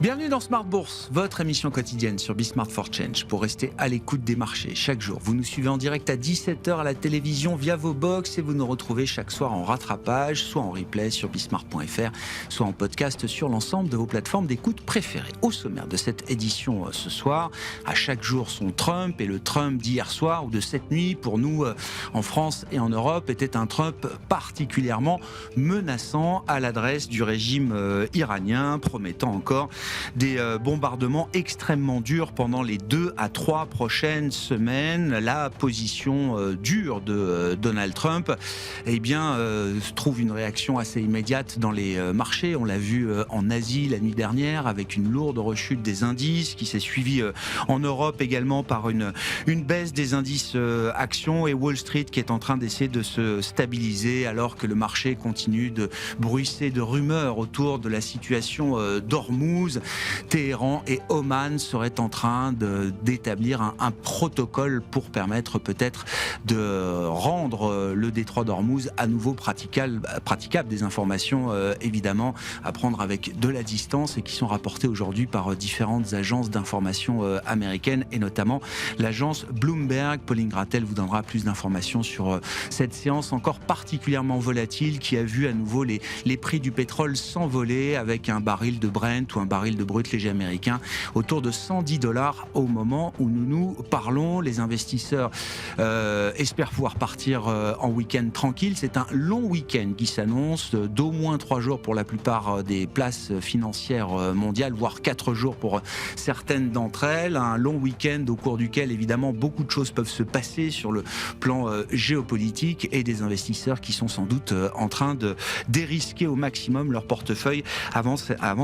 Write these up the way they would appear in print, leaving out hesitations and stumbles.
Bienvenue dans Smart Bourse, votre émission quotidienne sur Bismart for Change pour rester à l'écoute des marchés. Chaque jour, vous nous suivez en direct à 17h à la télévision via vos box et vous nous retrouvez chaque soir en rattrapage, soit en replay sur bismart.fr, soit en podcast sur l'ensemble de vos plateformes d'écoute préférées. Au sommaire de cette édition ce soir, à chaque jour son Trump, et le Trump d'hier soir ou de cette nuit pour nous en France et en Europe était un Trump particulièrement menaçant à l'adresse du régime iranien, promettant encore des bombardements extrêmement durs pendant les 2 à 3 prochaines semaines. La position dure de Donald Trump trouve une réaction assez immédiate dans les marchés. On l'a vu en Asie la nuit dernière avec une lourde rechute des indices qui s'est suivie en Europe également par une baisse des indices actions, et Wall Street qui est en train d'essayer de se stabiliser alors que le marché continue de bruisser de rumeurs autour de la situation d'Ormuz. Téhéran et Oman seraient en train d'établir un protocole pour permettre peut-être de rendre le détroit d'Ormuz à nouveau praticable. Des informations évidemment à prendre avec de la distance et qui sont rapportées aujourd'hui par différentes agences d'information américaines et notamment l'agence Bloomberg. Pauline Grattel vous donnera plus d'informations sur cette séance encore particulièrement volatile qui a vu à nouveau les prix du pétrole s'envoler avec un baril de Brent ou un baril de brut léger américain autour de $110 au moment où nous parlons. Les investisseurs espèrent pouvoir partir en week-end tranquille. C'est un long week-end qui s'annonce d'au moins 3 jours pour la plupart des places financières mondiales, voire 4 jours pour certaines d'entre elles. Un long week-end au cours duquel évidemment beaucoup de choses peuvent se passer sur le plan géopolitique et des investisseurs qui sont sans doute en train de dérisquer au maximum leur portefeuille avant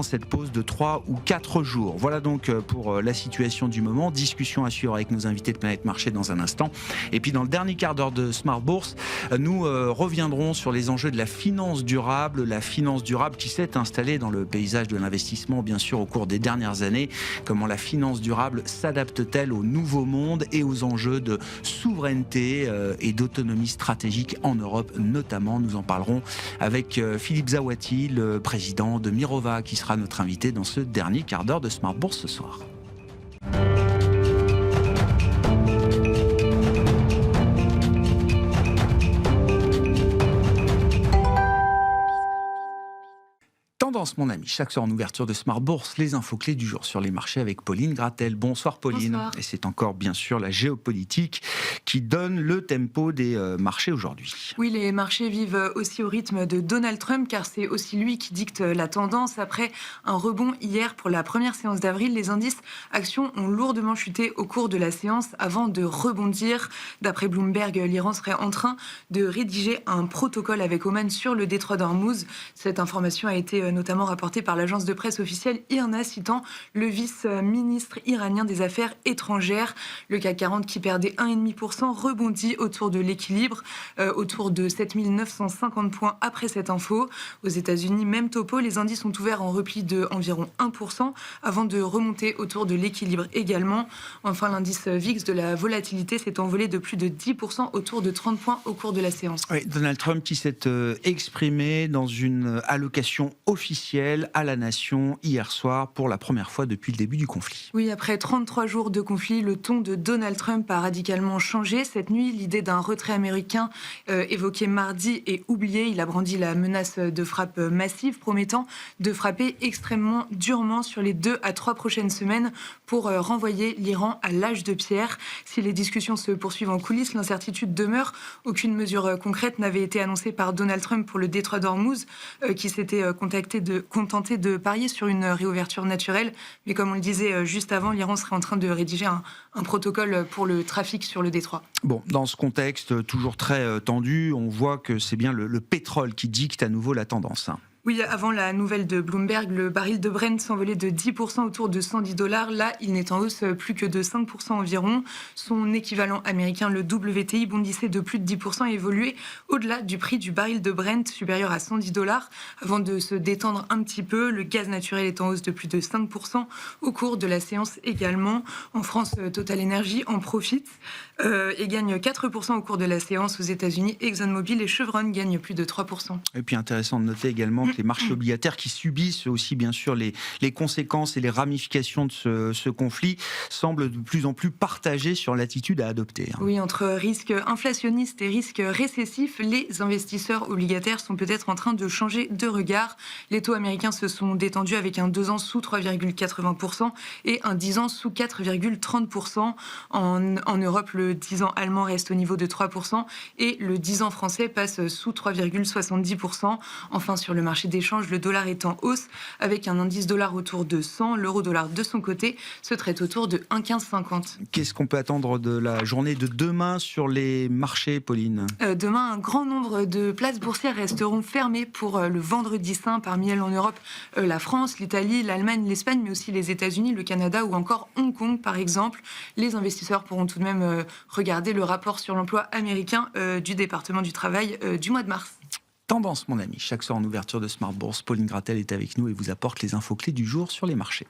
cette pause de 3 ou 4 jours. Voilà donc pour la situation du moment. Discussion à suivre avec nos invités de Planète Marché dans un instant. Et puis dans le dernier quart d'heure de Smart Bourse, nous reviendrons sur les enjeux de la finance durable qui s'est installée dans le paysage de l'investissement bien sûr au cours des dernières années. Comment la finance durable s'adapte-t-elle au nouveau monde et aux enjeux de souveraineté et d'autonomie stratégique en Europe notamment. Nous en parlerons avec Philippe Zawati, le président de Mirova, qui sera notre invité dans ce dernier quart d'heure de Smart Bourse ce soir. Tendance, mon ami, chaque soir en ouverture de Smart Bourse, les infos clés du jour sur les marchés avec Pauline Grattel. Bonsoir Pauline. Bonsoir. Et c'est encore bien sûr la géopolitique qui donne le tempo des marchés aujourd'hui. Oui, les marchés vivent aussi au rythme de Donald Trump car c'est aussi lui qui dicte la tendance. Après un rebond hier pour la première séance d'avril, les indices actions ont lourdement chuté au cours de la séance avant de rebondir. D'après Bloomberg, l'Iran serait en train de rédiger un protocole avec Oman sur le détroit d'Ormuz. Cette information a été notamment rapporté par l'agence de presse officielle IRNA, citant le vice-ministre iranien des Affaires étrangères. Le CAC 40 qui perdait 1,5% rebondit autour de l'équilibre, autour de 7950 points après cette info. Aux États-Unis, même topo, les indices sont ouverts en repli de environ 1% avant de remonter autour de l'équilibre également. Enfin, l'indice VIX de la volatilité s'est envolé de plus de 10% autour de 30 points au cours de la séance. Oui, Donald Trump qui s'est exprimé dans une allocation officielle à la nation hier soir pour la première fois depuis le début du conflit. Oui, après 33 jours de conflit, le ton de Donald Trump a radicalement changé. Cette nuit, l'idée d'un retrait américain évoqué mardi est oubliée. Il a brandi la menace de frappe massive, promettant de frapper extrêmement durement sur les 2 à 3 prochaines semaines pour renvoyer l'Iran à l'âge de pierre. Si les discussions se poursuivent en coulisses, l'incertitude demeure. Aucune mesure concrète n'avait été annoncée par Donald Trump pour le détroit d'Ormuz, qui s'était contenté de parier sur une réouverture naturelle. Mais comme on le disait juste avant, l'Iran serait en train de rédiger un protocole pour le trafic sur le détroit. Bon, dans ce contexte toujours très tendu, on voit que c'est bien le pétrole qui dicte à nouveau la tendance. Oui, avant la nouvelle de Bloomberg, le baril de Brent s'envolait de 10% autour de $110. Là, il n'est en hausse plus que de 5% environ. Son équivalent américain, le WTI, bondissait de plus de 10% et évoluait au-delà du prix du baril de Brent, supérieur à $110. Avant de se détendre un petit peu, le gaz naturel est en hausse de plus de 5% au cours de la séance également. En France, Total Energy en profite et gagne 4% au cours de la séance. Aux États-Unis, ExxonMobil et Chevron gagnent plus de 3%. Et puis intéressant de noter également que les marchés obligataires qui subissent aussi bien sûr les conséquences et les ramifications de ce conflit semblent de plus en plus partagés sur l'attitude à adopter. Oui, entre risques inflationnistes et risques récessifs, les investisseurs obligataires sont peut-être en train de changer de regard. Les taux américains se sont détendus avec un 2 ans sous 3,80% et un 10 ans sous 4,30%. En Europe, le 10 ans allemand reste au niveau de 3% et le 10 ans français passe sous 3,70%. Enfin, sur le marché d'échange, le dollar est en hausse avec un indice dollar autour de 100. L'euro-dollar, de son côté, se traite autour de 1,1550. Qu'est-ce qu'on peut attendre de la journée de demain sur les marchés, Pauline ? Demain, un grand nombre de places boursières resteront fermées pour le vendredi saint. Parmi elles en Europe, la France, l'Italie, l'Allemagne, l'Espagne, mais aussi les États-Unis, le Canada ou encore Hong Kong, par exemple. Les investisseurs pourront tout de même regarder le rapport sur l'emploi américain du département du travail du mois de mars. Tendance, mon ami. Chaque soir en ouverture de Smart Bourse, Pauline Gratel est avec nous et vous apporte les infos clés du jour sur les marchés.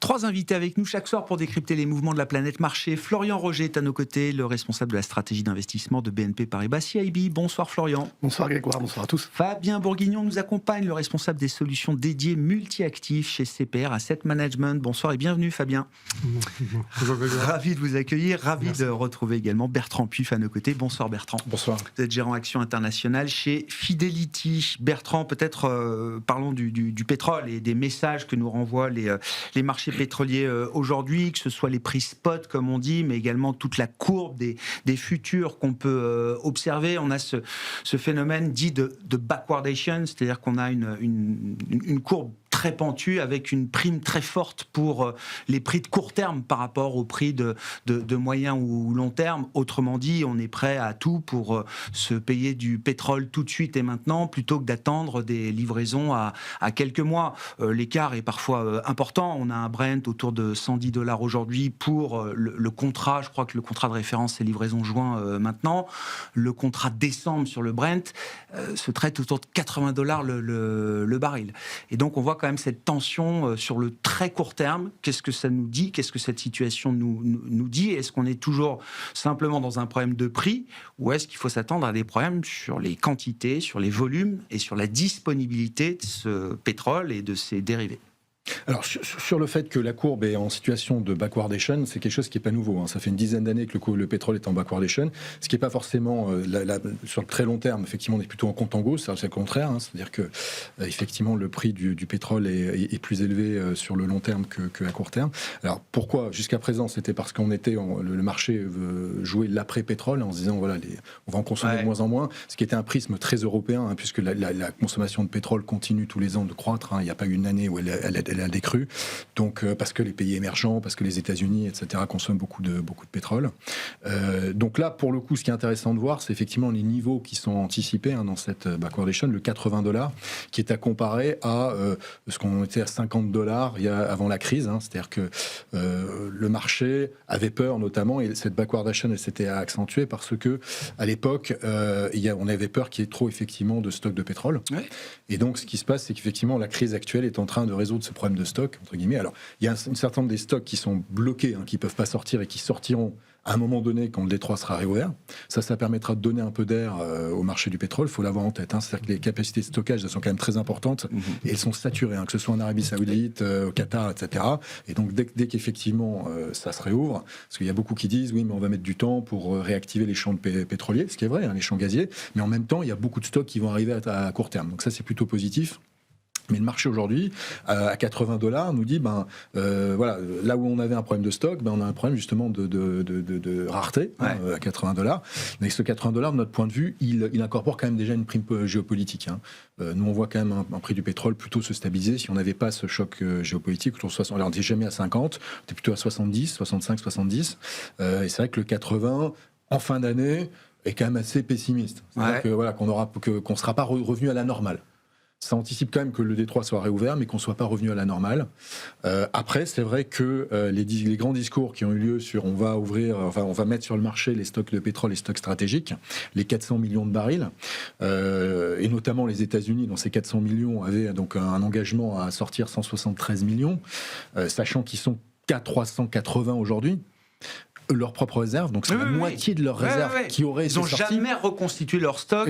Trois invités avec nous chaque soir pour décrypter les mouvements de la planète marché. Florian Roger est à nos côtés, le responsable de la stratégie d'investissement de BNP Paribas CIB. Bonsoir Florian. Bonsoir Grégoire, bonsoir à tous. Fabien Bourguignon nous accompagne, le responsable des solutions dédiées multi-actifs chez CPR Asset Management. Bonsoir et bienvenue Fabien. Bonjour Grégoire. Ravi de vous accueillir, ravi de retrouver également Bertrand Puif à nos côtés. Bonsoir Bertrand. Bonsoir. Vous êtes gérant action internationale chez Fidelity. Bertrand, peut-être parlons du pétrole et des messages que nous renvoient les marchés pétroliers aujourd'hui, que ce soit les prix spot comme on dit, mais également toute la courbe des futurs qu'on peut observer. On a ce phénomène dit de backwardation, c'est-à-dire qu'on a une courbe très pentue avec une prime très forte pour les prix de court terme par rapport aux prix de moyen ou long terme. Autrement dit, on est prêt à tout pour se payer du pétrole tout de suite et maintenant plutôt que d'attendre des livraisons à quelques mois. L'écart est parfois important. On a un Brent autour de $110 aujourd'hui pour le contrat. Je crois que le contrat de référence c'est livraison juin maintenant. Le contrat décembre sur le Brent se traite autour de $80 le baril. Et donc on voit quand même cette tension sur le très court terme. Qu'est-ce que ça nous dit ? Qu'est-ce que cette situation nous dit ? Est-ce qu'on est toujours simplement dans un problème de prix ou est-ce qu'il faut s'attendre à des problèmes sur les quantités, sur les volumes et sur la disponibilité de ce pétrole et de ses dérivés ? Alors, sur le fait que la courbe est en situation de backwardation, c'est quelque chose qui n'est pas nouveau. Ça fait une dizaine d'années que le pétrole est en backwardation, ce qui n'est pas forcément, sur le très long terme, effectivement, on est plutôt en contango, c'est le contraire. C'est-à-dire que, effectivement, le prix du pétrole est plus élevé sur le long terme que à court terme. Alors, pourquoi ? Jusqu'à présent, c'était parce le marché jouait l'après-pétrole en se disant, voilà, on va en consommer de moins en moins, ce qui était un prisme très européen, puisque la consommation de pétrole continue tous les ans de croître. Il n'y a pas eu une année où elle a décru, donc parce que les pays émergents, parce que les États-Unis, etc., consomment beaucoup de pétrole. Donc là, pour le coup, ce qui est intéressant de voir, c'est effectivement les niveaux qui sont anticipés dans cette backwardation, le $80, qui est à comparer à ce qu'on était à $50 avant la crise. C'est-à-dire que le marché avait peur, notamment, et cette backwardation, elle s'était accentuée parce que à l'époque, on avait peur qu'il y ait trop effectivement de stocks de pétrole. Ouais. Et donc, ce qui se passe, c'est qu'effectivement, la crise actuelle est en train de résoudre ce problème de stock, entre guillemets. Alors, il y a un certain nombre des stocks qui sont bloqués, qui ne peuvent pas sortir et qui sortiront à un moment donné quand le Détroit sera réouvert. Ça permettra de donner un peu d'air au marché du pétrole. Il faut l'avoir en tête. C'est-à-dire que les capacités de stockage, elles sont quand même très importantes et elles sont saturées, que ce soit en Arabie Saoudite, au Qatar, etc. Et donc, dès qu'effectivement ça se réouvre, parce qu'il y a beaucoup qui disent oui, mais on va mettre du temps pour réactiver les champs pétroliers, ce qui est vrai, les champs gaziers, mais en même temps, il y a beaucoup de stocks qui vont arriver à court terme. Donc ça, c'est plutôt positif. Mais le marché aujourd'hui, à $80, nous dit, voilà, là où on avait un problème de stock, on a un problème justement de rareté, à $80. Mais ce $80, de notre point de vue, il incorpore quand même déjà une prime géopolitique. Nous, on voit quand même un prix du pétrole plutôt se stabiliser si on n'avait pas ce choc géopolitique. Alors, on n'était jamais à 50, on était plutôt à 70, 65, 70. Et c'est vrai que le 80, en fin d'année, est quand même assez pessimiste. C'est-à-dire que, voilà, qu'on ne sera pas revenu à la normale. Ça anticipe quand même que le Détroit soit réouvert, mais qu'on ne soit pas revenu à la normale. Après, c'est vrai que les grands discours qui ont eu lieu sur on va mettre sur le marché les stocks de pétrole, les stocks stratégiques, les 400 millions de barils, et notamment les États-Unis, dans ces 400 millions, avaient donc un engagement à sortir 173 millions, sachant qu'ils sont qu'à 380 aujourd'hui leurs propres réserves, donc c'est la moitié de leurs réserves qui auraient été sorties. Ils n'ont jamais reconstitué leur stock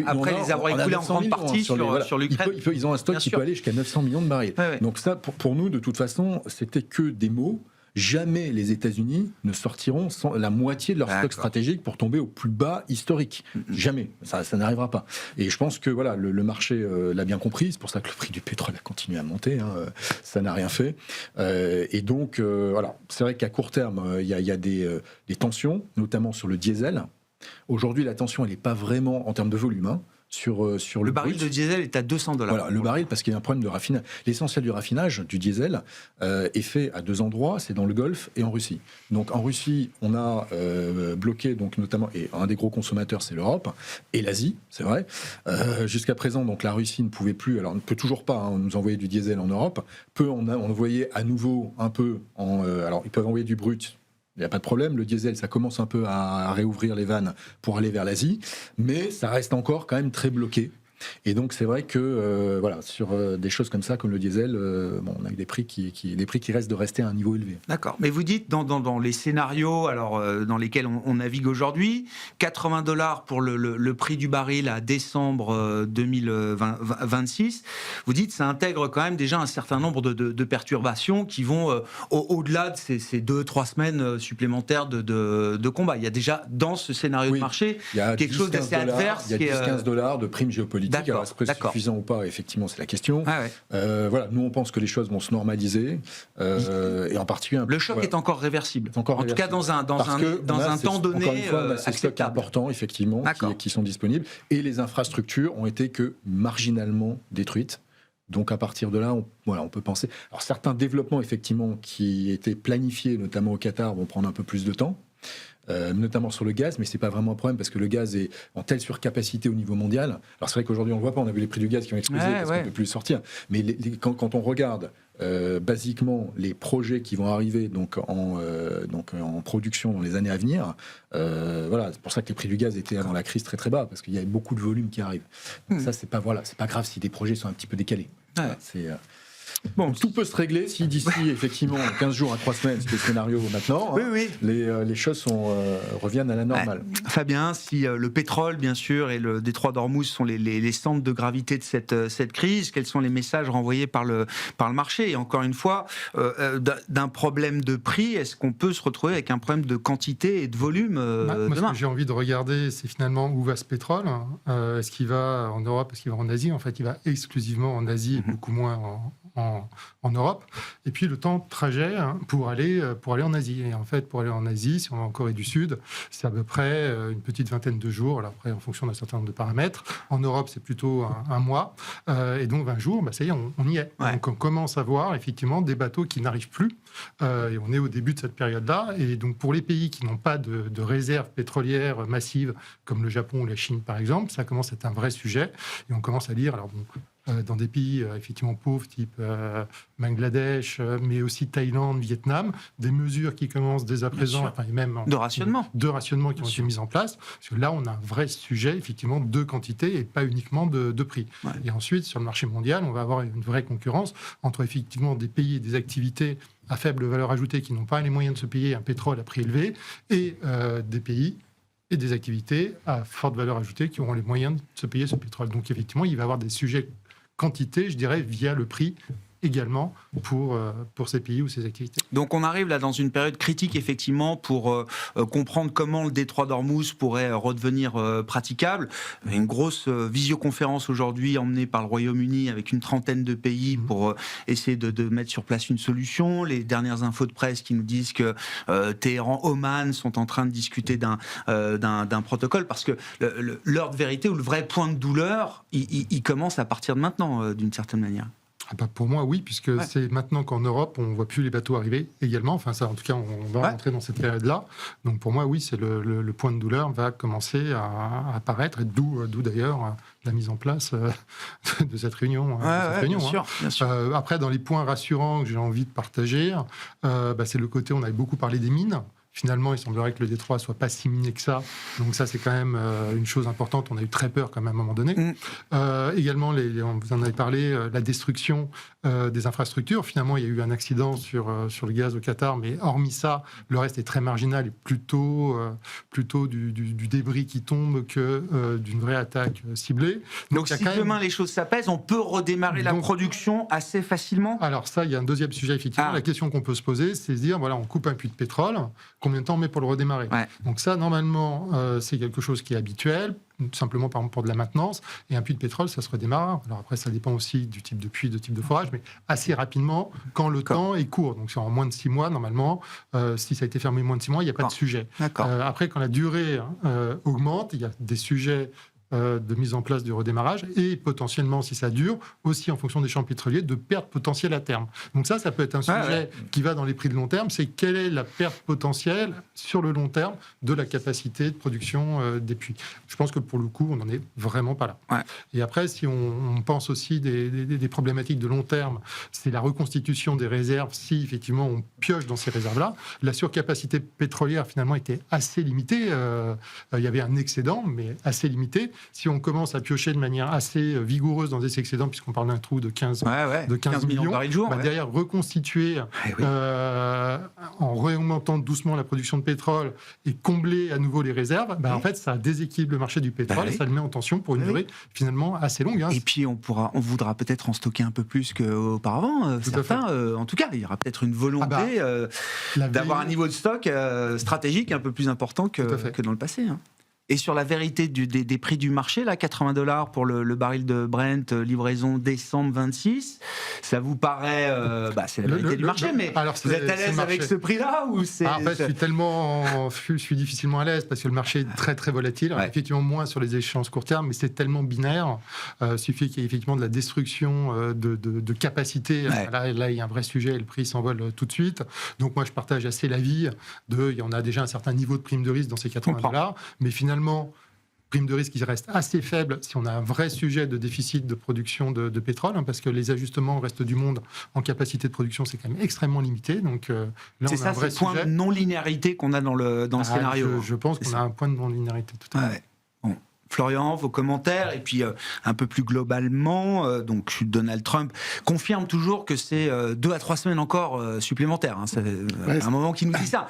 après les avoir écoulés en grande partie sur l'Ukraine. Ils ont un stock qui peut aller jusqu'à 900 millions de barils. Donc ça, pour nous, de toute façon, c'était que des mots. Jamais les États-Unis ne sortiront la moitié de leur stock stratégique pour tomber au plus bas historique. Jamais. Ça n'arrivera pas. Et je pense que voilà, le marché l'a bien compris. C'est pour ça que le prix du pétrole a continué à monter. Ça n'a rien fait. Et donc, voilà. C'est vrai qu'à court terme, il y a des tensions, notamment sur le diesel. Aujourd'hui, la tension, elle n'est pas vraiment en termes de volume. Sur le baril de diesel est à $200. Voilà, le baril, parce qu'il y a un problème de raffinage. L'essentiel du raffinage du diesel est fait à 2 endroits, c'est dans le Golfe et en Russie. Donc en Russie, on a bloqué, donc notamment, et un des gros consommateurs, c'est l'Europe et l'Asie, c'est vrai. Jusqu'à présent, donc la Russie ne pouvait plus, alors ne peut toujours pas nous envoyer du diesel en Europe, peut en envoyer à nouveau un peu, alors ils peuvent envoyer du brut. Il n'y a pas de problème, le diesel, ça commence un peu à réouvrir les vannes pour aller vers l'Asie, mais ça reste encore quand même très bloqué. Et donc c'est vrai que voilà, sur des choses comme ça, comme le diesel, on a eu des prix qui restent de rester à un niveau élevé. D'accord. Mais vous dites dans les scénarios dans lesquels on navigue aujourd'hui, $80 pour le prix du baril à décembre 2026, vous dites ça intègre quand même déjà un certain nombre de perturbations qui vont au-delà de ces 2-3 semaines supplémentaires de combat. Il y a déjà dans ce scénario de marché quelque chose d'assez adverse. Il y a 10-15 $ de primes géopolitiques. Alors, est-ce que c'est suffisant ou pas? Effectivement, c'est la question. Voilà, nous, on pense que les choses vont se normaliser. Et en particulier... Le choc est encore réversible. En tout cas, dans un temps donné, encore une fois, on a ces stocks importants, effectivement, qui sont disponibles. Et les infrastructures ont été que marginalement détruites. Donc à partir de là, on peut penser... Alors certains développements, effectivement, qui étaient planifiés, notamment au Qatar, vont prendre un peu plus de temps. Notamment sur le gaz, mais c'est pas vraiment un problème parce que le gaz est en telle surcapacité au niveau mondial. Alors c'est vrai qu'aujourd'hui on le voit pas, on a vu les prix du gaz qui ont explosé parce qu'on peut plus le sortir. Mais quand on regarde basiquement les projets qui vont arriver donc en production dans les années à venir, voilà, c'est pour ça que les prix du gaz étaient avant la crise très très bas parce qu'il y a beaucoup de volume qui arrive. Donc ça c'est pas grave si des projets sont un petit peu décalés. Bon, tout peut se régler si d'ici effectivement 15 jours à 3 semaines, c'est le scénario maintenant, les choses reviennent à la normale. Fabien, si le pétrole bien sûr et le détroit d'Ormuz sont les centres de gravité de cette crise, quels sont les messages renvoyés par le marché? Et encore une fois, d'un problème de prix, est-ce qu'on peut se retrouver avec un problème de quantité et de volume moi, ce que j'ai envie de regarder, c'est finalement où va ce pétrole. Est-ce qu'il va en Europe, est-ce qu'il va en Asie? En fait, il va exclusivement en Asie et beaucoup moins en Europe, et puis le temps de trajet pour aller en Asie. Et en fait, pour aller en Asie, si on va en Corée du Sud, c'est à peu près une petite vingtaine de jours, alors après en fonction d'un certain nombre de paramètres. En Europe, c'est plutôt un mois, et donc 20 jours, ça y est, on y est. Donc on commence à voir effectivement des bateaux qui n'arrivent plus, et on est au début de cette période-là, et donc pour les pays qui n'ont pas de réserves pétrolières massives, comme le Japon ou la Chine par exemple, ça commence à être un vrai sujet, et on commence à lire, alors bon, dans des pays effectivement pauvres, type Bangladesh, mais aussi Thaïlande, Vietnam, des mesures qui commencent dès à présent, et même de rationnement qui ont été mises en place, parce que là on a un vrai sujet effectivement de quantité et pas uniquement de prix. Et ensuite sur le marché mondial, on va avoir une vraie concurrence entre effectivement des pays et des activités à faible valeur ajoutée qui n'ont pas les moyens de se payer un pétrole à prix élevé, et des pays et des activités à forte valeur ajoutée qui auront les moyens de se payer ce pétrole. Donc effectivement, il va y avoir des sujets quantité, je dirais, via le prix également pour ces pays ou ces activités. Donc on arrive là dans une période critique effectivement pour comprendre comment le détroit d'Ormuz pourrait redevenir praticable. Il y a une grosse visioconférence aujourd'hui emmenée par le Royaume-Uni avec une trentaine de pays pour essayer de mettre sur place une solution. Les dernières infos de presse qui nous disent que Téhéran, Oman sont en train de discuter d'un protocole parce que l'heure de vérité ou le vrai point de douleur, il commence à partir de maintenant d'une certaine manière. Pour moi, oui, puisque c'est maintenant qu'en Europe, on ne voit plus les bateaux arriver également. Enfin, ça, en tout cas, on va rentrer dans cette période-là. Donc, pour moi, oui, c'est le point de douleur va commencer à apparaître, et d'où d'ailleurs la mise en place de cette réunion. Bien sûr. Après, dans les points rassurants que j'ai envie de partager, c'est le côté, on avait beaucoup parlé des mines. Finalement, il semblerait que le Détroit soit pas si miné que ça. Donc ça, c'est quand même une chose importante. On a eu très peur quand même à un moment donné. Également, vous en avez parlé, la destruction des infrastructures. Finalement, il y a eu un accident sur le gaz au Qatar, mais hormis ça, le reste est très marginal et plutôt du débris qui tombe que d'une vraie attaque ciblée. Donc si demain les choses s'apaisent, on peut redémarrer la production assez facilement? Alors ça, il y a un deuxième sujet, effectivement. La question qu'on peut se poser, c'est de se dire, voilà, on coupe un puits de pétrole, combien de temps on met pour le redémarrer? Donc ça, normalement, c'est quelque chose qui est habituel, simplement par exemple pour de la maintenance, et un puits de pétrole, ça se redémarre. Alors après, ça dépend aussi du type de puits, de type de forage, mais assez rapidement, quand le temps est court. Donc c'est en moins de 6 mois, normalement. Si ça a été fermé moins de 6 mois, il n'y a pas de sujet. Après, quand la durée augmente, il y a des sujets de mise en place du redémarrage et potentiellement, si ça dure, aussi en fonction des champs pétroliers, de perte potentielle à terme. Donc ça peut être un sujet qui va dans les prix de long terme, c'est quelle est la perte potentielle sur le long terme de la capacité de production des puits. Je pense que pour le coup, on n'en est vraiment pas là. Et après, si on pense aussi des problématiques de long terme, c'est la reconstitution des réserves, si effectivement on pioche dans ces réserves-là. La surcapacité pétrolière finalement était assez limitée, il y avait un excédent, mais assez limité. Si on commence à piocher de manière assez vigoureuse dans des excédents, puisqu'on parle d'un trou de 15 millions de barils le jour, derrière reconstituer en réaugmentant doucement la production de pétrole et combler à nouveau les réserves, en fait, ça déséquilibre le marché du pétrole et ça le met en tension pour une durée finalement assez longue. Et puis on voudra peut-être en stocker un peu plus qu'auparavant. Certains, en tout cas, il y aura peut-être une volonté d'avoir un niveau de stock stratégique un peu plus important que dans le passé. Et sur la vérité des prix du marché, là, $80 pour le baril de Brent, livraison décembre 26, ça vous paraît... c'est la vérité du marché, mais vous êtes à l'aise avec ce prix-là ou c'est... En fait, je suis difficilement à l'aise parce que le marché est très très volatile. Effectivement, moins sur les échéances court terme, mais c'est tellement binaire. Il suffit qu'il y ait effectivement de la destruction de capacité. Là, il y a un vrai sujet et le prix s'envole tout de suite. Donc moi, je partage assez l'avis il y en a déjà un certain niveau de prime de risque dans ces $80, mais finalement, prime de risque qui reste assez faible si on a un vrai sujet de déficit de production de pétrole, parce que les ajustements au reste du monde en capacité de production, c'est quand même extrêmement limité. Donc là, c'est un vrai sujet. Point de non-linéarité qu'on a dans le scénario. Je pense qu'on a un point de non-linéarité tout à fait. Florian, vos commentaires, et puis un peu plus globalement, donc Donald Trump confirme toujours que c'est 2 à 3 semaines encore supplémentaires. C'est un moment qui nous dit ça.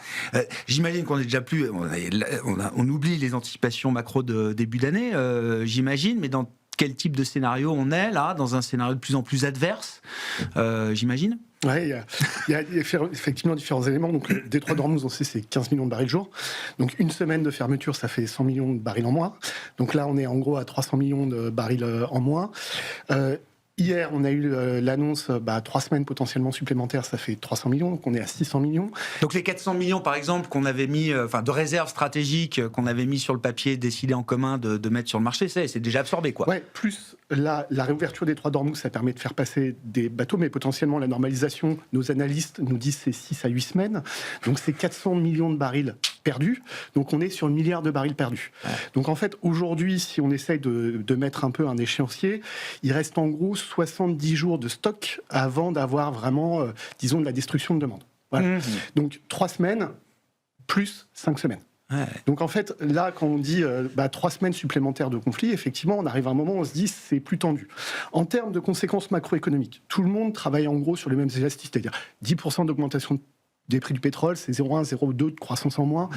J'imagine qu'on est déjà plus... On oublie les anticipations macro de début d'année, j'imagine, mais dans quel type de scénario on est là? Dans un scénario de plus en plus adverse, j'imagine? Oui, il y a effectivement différents éléments. Donc, le Détroit d'Ormuz, on sait, c'est 15 millions de barils jour. Donc, une semaine de fermeture, ça fait 100 millions de barils en moins. Donc là, on est en gros à 300 millions de barils en moins. Hier, on a eu l'annonce, 3 semaines potentiellement supplémentaires, ça fait 300 millions, donc on est à 600 millions. Donc les 400 millions, par exemple, qu'on avait mis, de réserves stratégiques qu'on avait mis sur le papier, décidé en commun de mettre sur le marché, c'est déjà absorbé, quoi. Ouais, plus la réouverture des Détroit d'Ormuz, ça permet de faire passer des bateaux, mais potentiellement la normalisation, nos analystes nous disent c'est 6 à 8 semaines. Donc c'est 400 millions de barils perdus. Donc on est sur 1 milliard de barils perdus. Ouais. Donc en fait, aujourd'hui, si on essaye de mettre un peu un échéancier, il reste en gros 70 jours de stock avant d'avoir vraiment, disons, de la destruction de demande. Voilà. Donc 3 semaines plus 5 semaines. Ouais. Donc en fait, là, quand on dit 3 semaines supplémentaires de conflit, effectivement, on arrive à un moment où on se dit c'est plus tendu. En termes de conséquences macroéconomiques, tout le monde travaille en gros sur les mêmes élastiques, c'est-à-dire 10% d'augmentation des prix du pétrole, c'est 0,1, 0,2 de croissance en moins.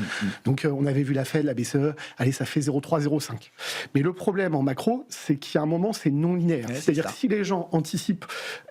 Donc on avait vu la Fed, la BCE, allez, ça fait 0,3, 0,5. Mais le problème en macro, c'est qu'il y a un moment, c'est non linéaire. Ouais, c'est-à-dire que si les gens anticipent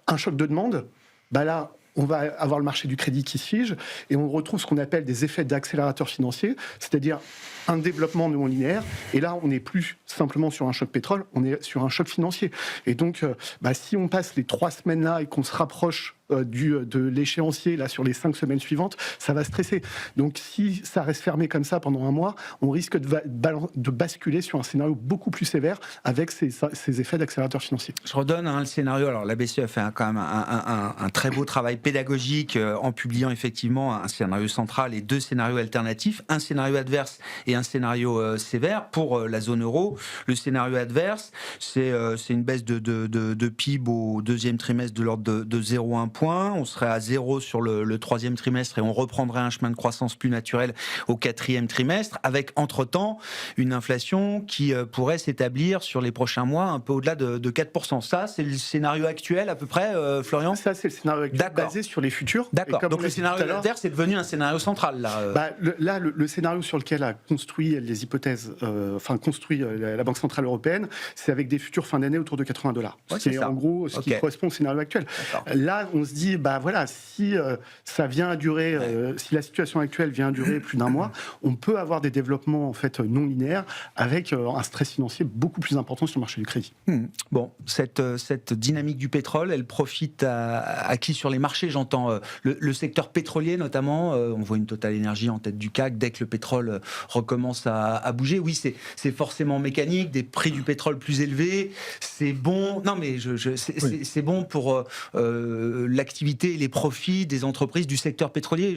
un choc de demande, là, on va avoir le marché du crédit qui se fige et on retrouve ce qu'on appelle des effets d'accélérateur financier, c'est-à-dire un développement non linéaire. Et là, on n'est plus simplement sur un choc pétrole, on est sur un choc financier. Et donc, si on passe les 3 semaines-là et qu'on se rapproche de l'échéancier là, sur les 5 semaines suivantes, ça va stresser. Donc, si ça reste fermé comme ça pendant un mois, on risque de basculer sur un scénario beaucoup plus sévère avec ces effets d'accélérateur financier. Je redonne le scénario. Alors, la BCE a fait quand même un très beau travail pédagogique en publiant effectivement un scénario central et 2 scénarios alternatifs, un scénario adverse et un scénario sévère pour la zone euro. Le scénario adverse, c'est une baisse de PIB au 2e trimestre de l'ordre de 0,1%. point, on serait à 0 sur le troisième trimestre et on reprendrait un chemin de croissance plus naturel au quatrième trimestre, avec entre-temps une inflation qui pourrait s'établir sur les prochains mois un peu au-delà de 4%. Ça, c'est le scénario actuel à peu près, Florian ? Ça, c'est le scénario actuel basé sur les futurs. D'accord. Donc le scénario Inter, c'est devenu un scénario central, là. Le scénario sur lequel a construit les hypothèses, construit la Banque Centrale Européenne, c'est avec des futurs fin d'année autour de $80. Ouais, c'est en gros ce qui correspond au scénario actuel. D'accord. Là, on se dit, si ça vient à durer, si la situation actuelle vient à durer plus d'un mois, on peut avoir des développements en fait non linéaires avec un stress financier beaucoup plus important sur le marché du crédit. Bon, cette dynamique du pétrole, elle profite à qui sur les marchés ? J'entends le secteur pétrolier notamment. On voit une Total Energy en tête du CAC. Dès que le pétrole recommence à bouger, oui, c'est forcément mécanique. Des prix du pétrole plus élevés, c'est bon. Non, mais c'est bon pour l'activité et les profits des entreprises du secteur pétrolier.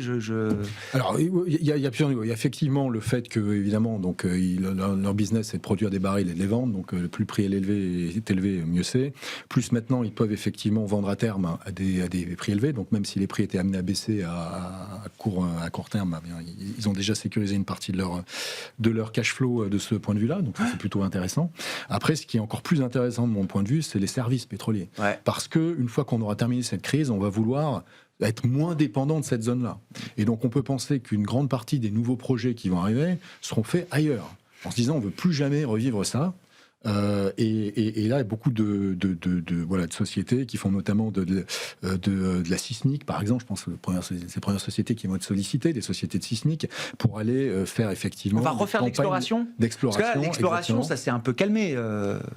Alors, il y a plusieurs niveaux. Il y a effectivement le fait que, évidemment, donc, leur business, c'est de produire des barils et de les vendre. Donc, plus le prix est élevé, mieux c'est. Plus maintenant, ils peuvent effectivement vendre à terme à des prix élevés. Donc, même si les prix étaient amenés à baisser à court terme, ils ont déjà sécurisé une partie de leur cash flow de ce point de vue-là. Donc, c'est plutôt intéressant. Après, ce qui est encore plus intéressant de mon point de vue, c'est les services pétroliers. Ouais. Parce qu'une fois qu'on aura terminé cette crise, on va vouloir être moins dépendant de cette zone-là. Et donc, on peut penser qu'une grande partie des nouveaux projets qui vont arriver seront faits ailleurs. En se disant, on ne veut plus jamais revivre ça. Et là, il y a beaucoup de sociétés qui font notamment de la sismique, par exemple. Je pense que ces premières sociétés qui vont être sollicitées, des sociétés de sismique, pour aller faire effectivement. On va refaire l'exploration. Parce que là, l'exploration, ça s'est un peu calmé.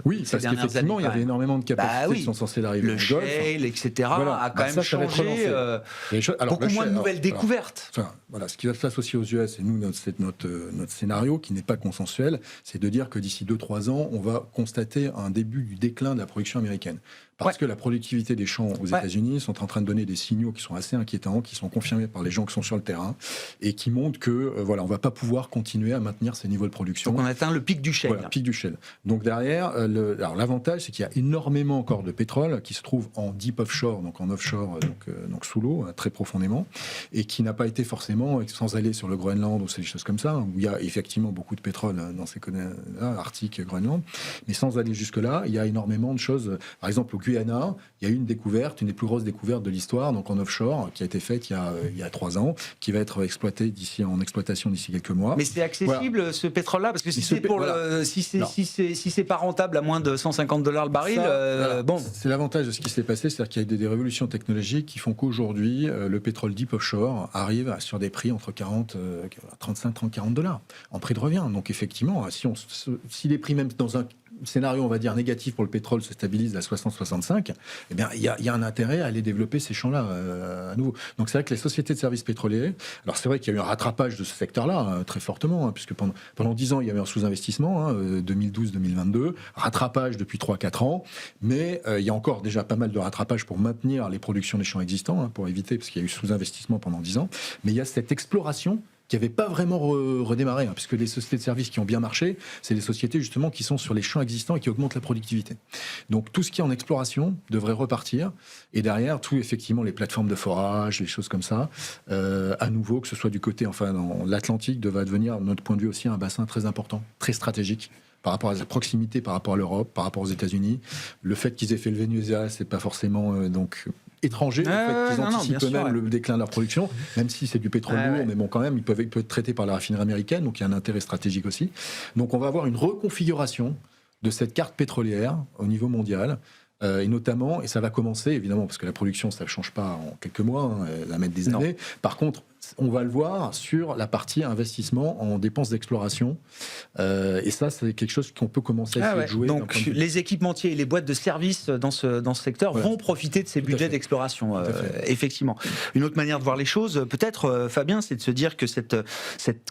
Oui, parce qu'effectivement, il y avait énormément de capacités qui sont censées arriver. Le shale, etc., a quand même changé. Beaucoup moins de nouvelles découvertes. Voilà, ce qui va se passer aussi aux US, et nous, notre scénario, qui n'est pas consensuel, c'est de dire que d'ici 2-3 ans, on va constater un début du déclin de la production américaine. Parce que la productivité des champs aux États-Unis sont en train de donner des signaux qui sont assez inquiétants, qui sont confirmés par les gens qui sont sur le terrain, et qui montrent que on va pas pouvoir continuer à maintenir ces niveaux de production. Donc on atteint le pic du shale. Voilà, pic du shale. Donc derrière, alors l'avantage, c'est qu'il y a énormément encore de pétrole qui se trouve en deep offshore, donc en offshore, donc sous l'eau, très profondément, et qui n'a pas été forcément, sans aller sur le Groenland ou ces choses comme ça, où il y a effectivement beaucoup de pétrole dans ces côtés-là, Arctique, Groenland, mais sans aller jusque-là, il y a énormément de choses. Par exemple, au Guyana, il y a eu une découverte, une des plus grosses découvertes de l'histoire, donc en offshore, qui a été faite il y a 3 ans, qui va être exploitée en exploitation d'ici quelques mois. Mais c'est accessible, ce pétrole-là, parce que si c'est pas rentable à moins de $150 le baril, c'est l'avantage de ce qui s'est passé, c'est-à-dire qu'il y a des révolutions technologiques qui font qu'aujourd'hui, le pétrole deep offshore arrive sur des prix entre 35, 30, $40 en prix de revient. Donc effectivement, si les prix, même dans un scénario, on va dire, négatif pour le pétrole se stabilise à 60-65, eh bien, il y a un intérêt à aller développer ces champs-là à nouveau. Donc c'est vrai que les sociétés de services pétroliers, alors c'est vrai qu'il y a eu un rattrapage de ce secteur-là très fortement, puisque pendant 10 ans, il y avait un sous-investissement, 2012-2022, rattrapage depuis 3-4 ans, mais il y a encore déjà pas mal de rattrapage pour maintenir les productions des champs existants, pour éviter, parce qu'il y a eu sous-investissement pendant 10 ans, mais il y a cette exploration qui n'avait pas vraiment redémarré, puisque les sociétés de services qui ont bien marché, c'est les sociétés justement qui sont sur les champs existants et qui augmentent la productivité. Donc tout ce qui est en exploration devrait repartir, et derrière, tout effectivement les plateformes de forage, les choses comme ça, à nouveau, que ce soit du côté, dans l'Atlantique, va devenir, de notre point de vue aussi, un bassin très important, très stratégique, par rapport à sa proximité, par rapport à l'Europe, par rapport aux États-Unis. Le fait qu'ils aient fait le Venezuela, c'est pas forcément étrangers, le fait qu'ils anticipent eux-mêmes le déclin de leur production, même si c'est du pétrole lourd, mais bon, quand même, ils peuvent être traités par la raffinerie américaine, donc il y a un intérêt stratégique aussi. Donc on va avoir une reconfiguration de cette carte pétrolière au niveau mondial, et notamment, et ça va commencer évidemment, parce que la production, ça ne change pas en quelques mois, elle va mettre des années. Par contre, on va le voir sur la partie investissement en dépenses d'exploration. Et ça, c'est quelque chose qu'on peut commencer à jouer. Donc, les équipementiers et les boîtes de services dans ce secteur vont profiter de ces budgets d'exploration, effectivement. Une autre manière de voir les choses, peut-être, Fabien, c'est de se dire que cette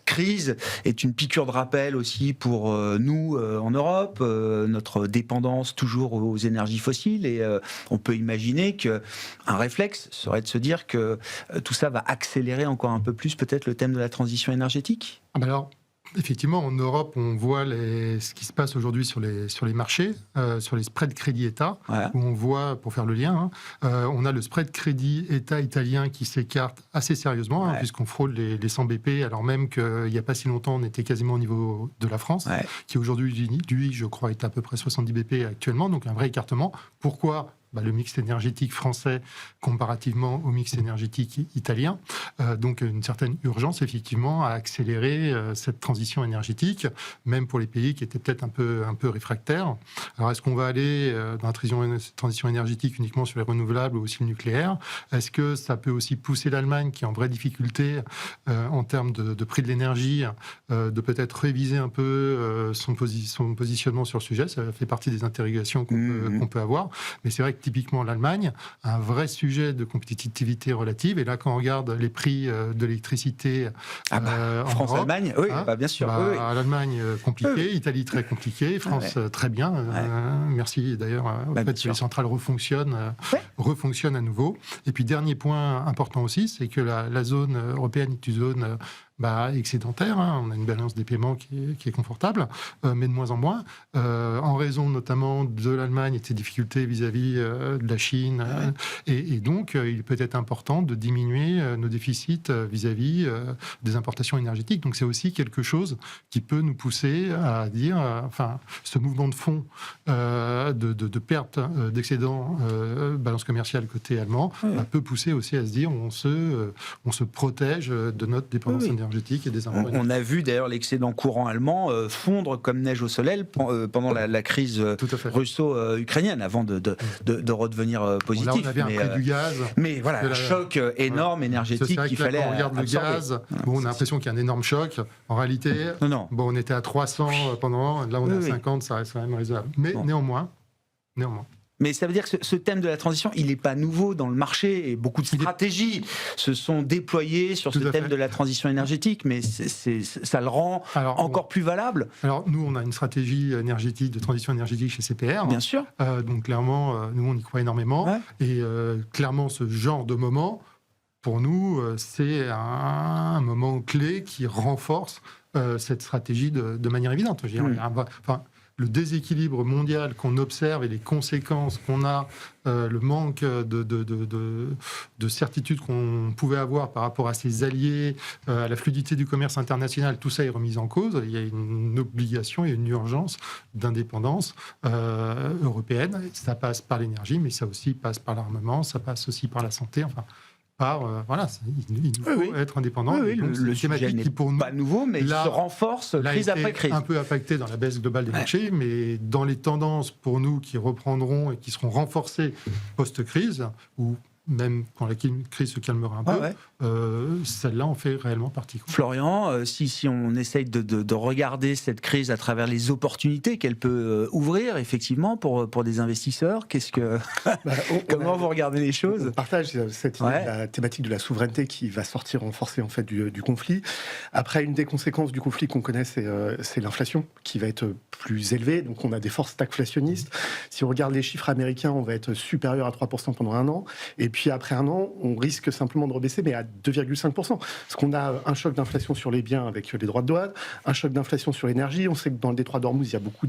crise est une piqûre de rappel aussi pour nous en Europe, notre dépendance toujours aux énergies fossiles. Et on peut imaginer qu'un réflexe serait de se dire que tout ça va accélérer encore un peu plus peut-être le thème de la transition énergétique. Alors, effectivement, en Europe, on voit ce qui se passe aujourd'hui sur les marchés, sur les spreads crédit État, où on voit, pour faire le lien, on a le spread crédit État italien qui s'écarte assez sérieusement, puisqu'on frôle les 100 BP, alors même qu'il n'y a pas si longtemps, on était quasiment au niveau de la France, qui aujourd'hui, lui, je crois, est à peu près 70 BP actuellement, donc un vrai écartement. Pourquoi ? Le mix énergétique français comparativement au mix énergétique italien. Donc une certaine urgence effectivement à accélérer cette transition énergétique, même pour les pays qui étaient peut-être un peu réfractaires. Alors est-ce qu'on va aller dans la transition énergétique uniquement sur les renouvelables ou aussi le nucléaire ? Est-ce que ça peut aussi pousser l'Allemagne, qui est en vraie difficulté en termes de prix de l'énergie, de peut-être réviser un peu son positionnement sur le sujet ? Ça fait partie des interrogations qu'on peut avoir. Mais c'est vrai que typiquement l'Allemagne, un vrai sujet de compétitivité relative. Et là, quand on regarde les prix de l'électricité en France-Allemagne, oui, bien sûr. L'Allemagne, compliqué, Italie, très compliqué, France, très bien. Merci d'ailleurs au fait que les centrales refonctionnent à nouveau. Et puis, dernier point important aussi, c'est que la zone européenne est une zone excédentaire. On a une balance des paiements qui est confortable, mais de moins en moins, en raison notamment de l'Allemagne et de ses difficultés vis-à-vis de la Chine. Et donc, il peut être important de diminuer nos déficits vis-à-vis des importations énergétiques. Donc, c'est aussi quelque chose qui peut nous pousser à dire, ce mouvement de fond de perte d'excédent balance commerciale côté allemand peut pousser aussi à se dire on se protège de notre dépendance énergétique. Et des on a vu d'ailleurs l'excédent courant allemand fondre comme neige au soleil pendant la crise russo-ukrainienne, avant de redevenir positif. Là, on avait un prix du gaz. Mais voilà, un choc énorme énergétique qu'il fallait quand on regarde absorber. Le gaz, on a l'impression qu'il y a un énorme choc. En réalité, on était à 300 pendant, là on est à 50, ça reste quand même raisonnable. Mais néanmoins. Mais ça veut dire que ce thème de la transition, il n'est pas nouveau dans le marché, et beaucoup de stratégies se sont déployées sur ce thème de la transition énergétique, mais ça le rend encore plus valable. Alors nous, on a une stratégie énergétique, de transition énergétique chez CPR. Bien sûr. Donc clairement, nous, on y croit énormément. Et clairement, ce genre de moment, pour nous, c'est un moment clé qui renforce cette stratégie de manière évidente. Je veux dire, le déséquilibre mondial qu'on observe et les conséquences qu'on a, le manque de certitude qu'on pouvait avoir par rapport à ses alliés, à la fluidité du commerce international, tout ça est remis en cause. Il y a une obligation et une urgence d'indépendance européenne. Ça passe par l'énergie, mais ça aussi passe par l'armement, ça passe aussi par la santé, il nous faut être indépendant. Le sujet n'est pas nouveau, mais il se renforce crise après crise. Un peu impacté dans la baisse globale des marchés, mais dans les tendances pour nous qui reprendront et qui seront renforcées post-crise, ou même quand la crise se calmera un peu, celle-là en fait réellement partie. Florian, si on essaye de regarder cette crise à travers les opportunités qu'elle peut ouvrir effectivement pour des investisseurs, comment vous regardez les choses ? On partage cette idée de la thématique de la souveraineté qui va sortir renforcée en fait du conflit. Après, une des conséquences du conflit qu'on connaît, c'est l'inflation qui va être plus élevée. Donc on a des forces stagflationnistes. Si on regarde les chiffres américains, on va être supérieur à 3% pendant un an. Et puis après un an, on risque simplement de rebaisser, mais à 2,5%. Parce qu'on a un choc d'inflation sur les biens avec les droits de douane, un choc d'inflation sur l'énergie. On sait que dans le détroit d'Ormuz, il y a beaucoup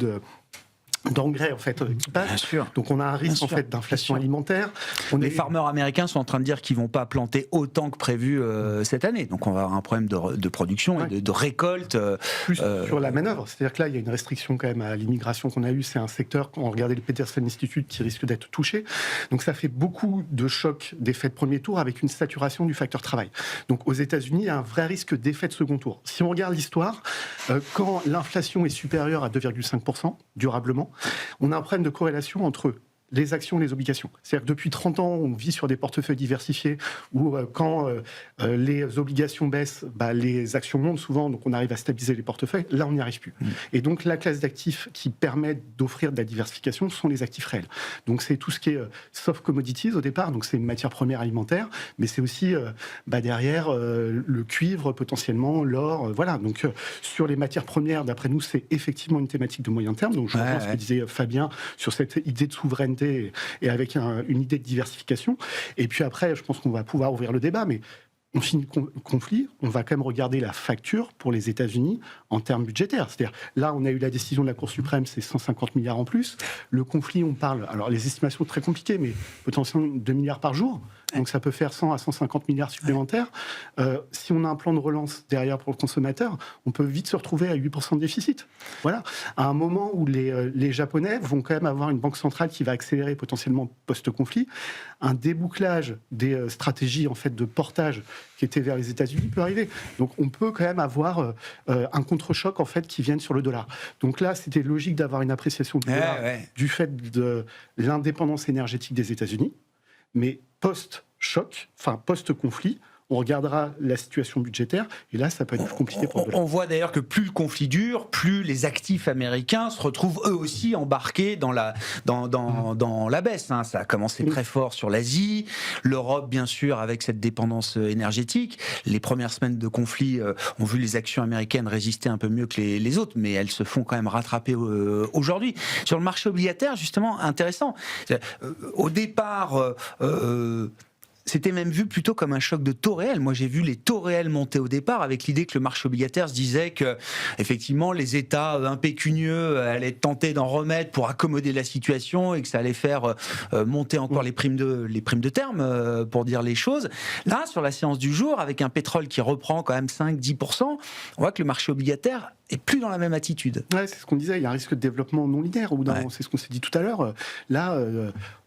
d'engrais en fait qui passent. Bien sûr. Donc on a un risque en fait d'inflation alimentaire. Les farmers américains sont en train de dire qu'ils vont pas planter autant que prévu cette année. Donc on va avoir un problème de production et de récolte. Plus sur la manœuvre. C'est-à-dire que là, il y a une restriction quand même à l'immigration qu'on a eue. C'est un secteur, quand on regardait le Peterson Institute, qui risque d'être touché. Donc ça fait beaucoup de chocs d'effet de premier tour avec une saturation du facteur travail. Donc aux États-Unis, il y a un vrai risque d'effet de second tour. Si on regarde l'histoire, quand l'inflation est supérieure à 2,5% durablement, on a un problème de corrélation entre les actions et les obligations. C'est-à-dire que depuis 30 ans, on vit sur des portefeuilles diversifiés où quand les obligations baissent, les actions montent souvent, donc on arrive à stabiliser les portefeuilles. Là, on n'y arrive plus. Et donc, la classe d'actifs qui permet d'offrir de la diversification sont les actifs réels. Donc, c'est tout ce qui est soft commodities au départ, donc c'est une matière première alimentaire, mais c'est aussi derrière le cuivre, potentiellement, l'or, voilà. Donc, sur les matières premières, d'après nous, c'est effectivement une thématique de moyen terme. Donc, je rejoins ce que disait Fabien sur cette idée de souveraineté et avec une idée de diversification. Et puis après, je pense qu'on va pouvoir ouvrir le débat, mais on finit le conflit, on va quand même regarder la facture pour les États-Unis en termes budgétaires. C'est-à-dire, là, on a eu la décision de la Cour suprême, c'est 150 milliards en plus. Le conflit, on parle, alors les estimations sont très compliquées, mais potentiellement 2 milliards par jour. Donc ça peut faire 100 à 150 milliards supplémentaires. Si on a un plan de relance derrière pour le consommateur, on peut vite se retrouver à 8% de déficit. Voilà. À un moment où les Japonais vont quand même avoir une banque centrale qui va accélérer potentiellement post-conflit, un débouclage des stratégies en fait de portage qui étaient vers les États-Unis peut arriver. Donc on peut quand même avoir un contre-choc en fait qui vienne sur le dollar. Donc là, c'était logique d'avoir une appréciation du dollar du fait de l'indépendance énergétique des États-Unis. Mais post-choc, enfin post-conflit, on regardera la situation budgétaire, et là, ça peut être plus compliqué pour le dollar. On voit d'ailleurs que plus le conflit dure, plus les actifs américains se retrouvent eux aussi embarqués dans la baisse. Ça a commencé très fort sur l'Asie, l'Europe, bien sûr, avec cette dépendance énergétique. Les premières semaines de conflit ont vu les actions américaines résister un peu mieux que les autres, mais elles se font quand même rattraper aujourd'hui. Sur le marché obligataire, justement, intéressant. Au départ... c'était même vu plutôt comme un choc de taux réels. Moi, j'ai vu les taux réels monter au départ avec l'idée que le marché obligataire se disait que, effectivement, les États impécunieux allaient tenter d'en remettre pour accommoder la situation et que ça allait faire monter encore les primes de terme, pour dire les choses. Là, sur la séance du jour, avec un pétrole qui reprend quand même 5-10%, on voit que le marché obligataire est plus dans la même attitude. Ouais, c'est ce qu'on disait, il y a un risque de développement non linéaire. C'est ce qu'on s'est dit tout à l'heure. Là,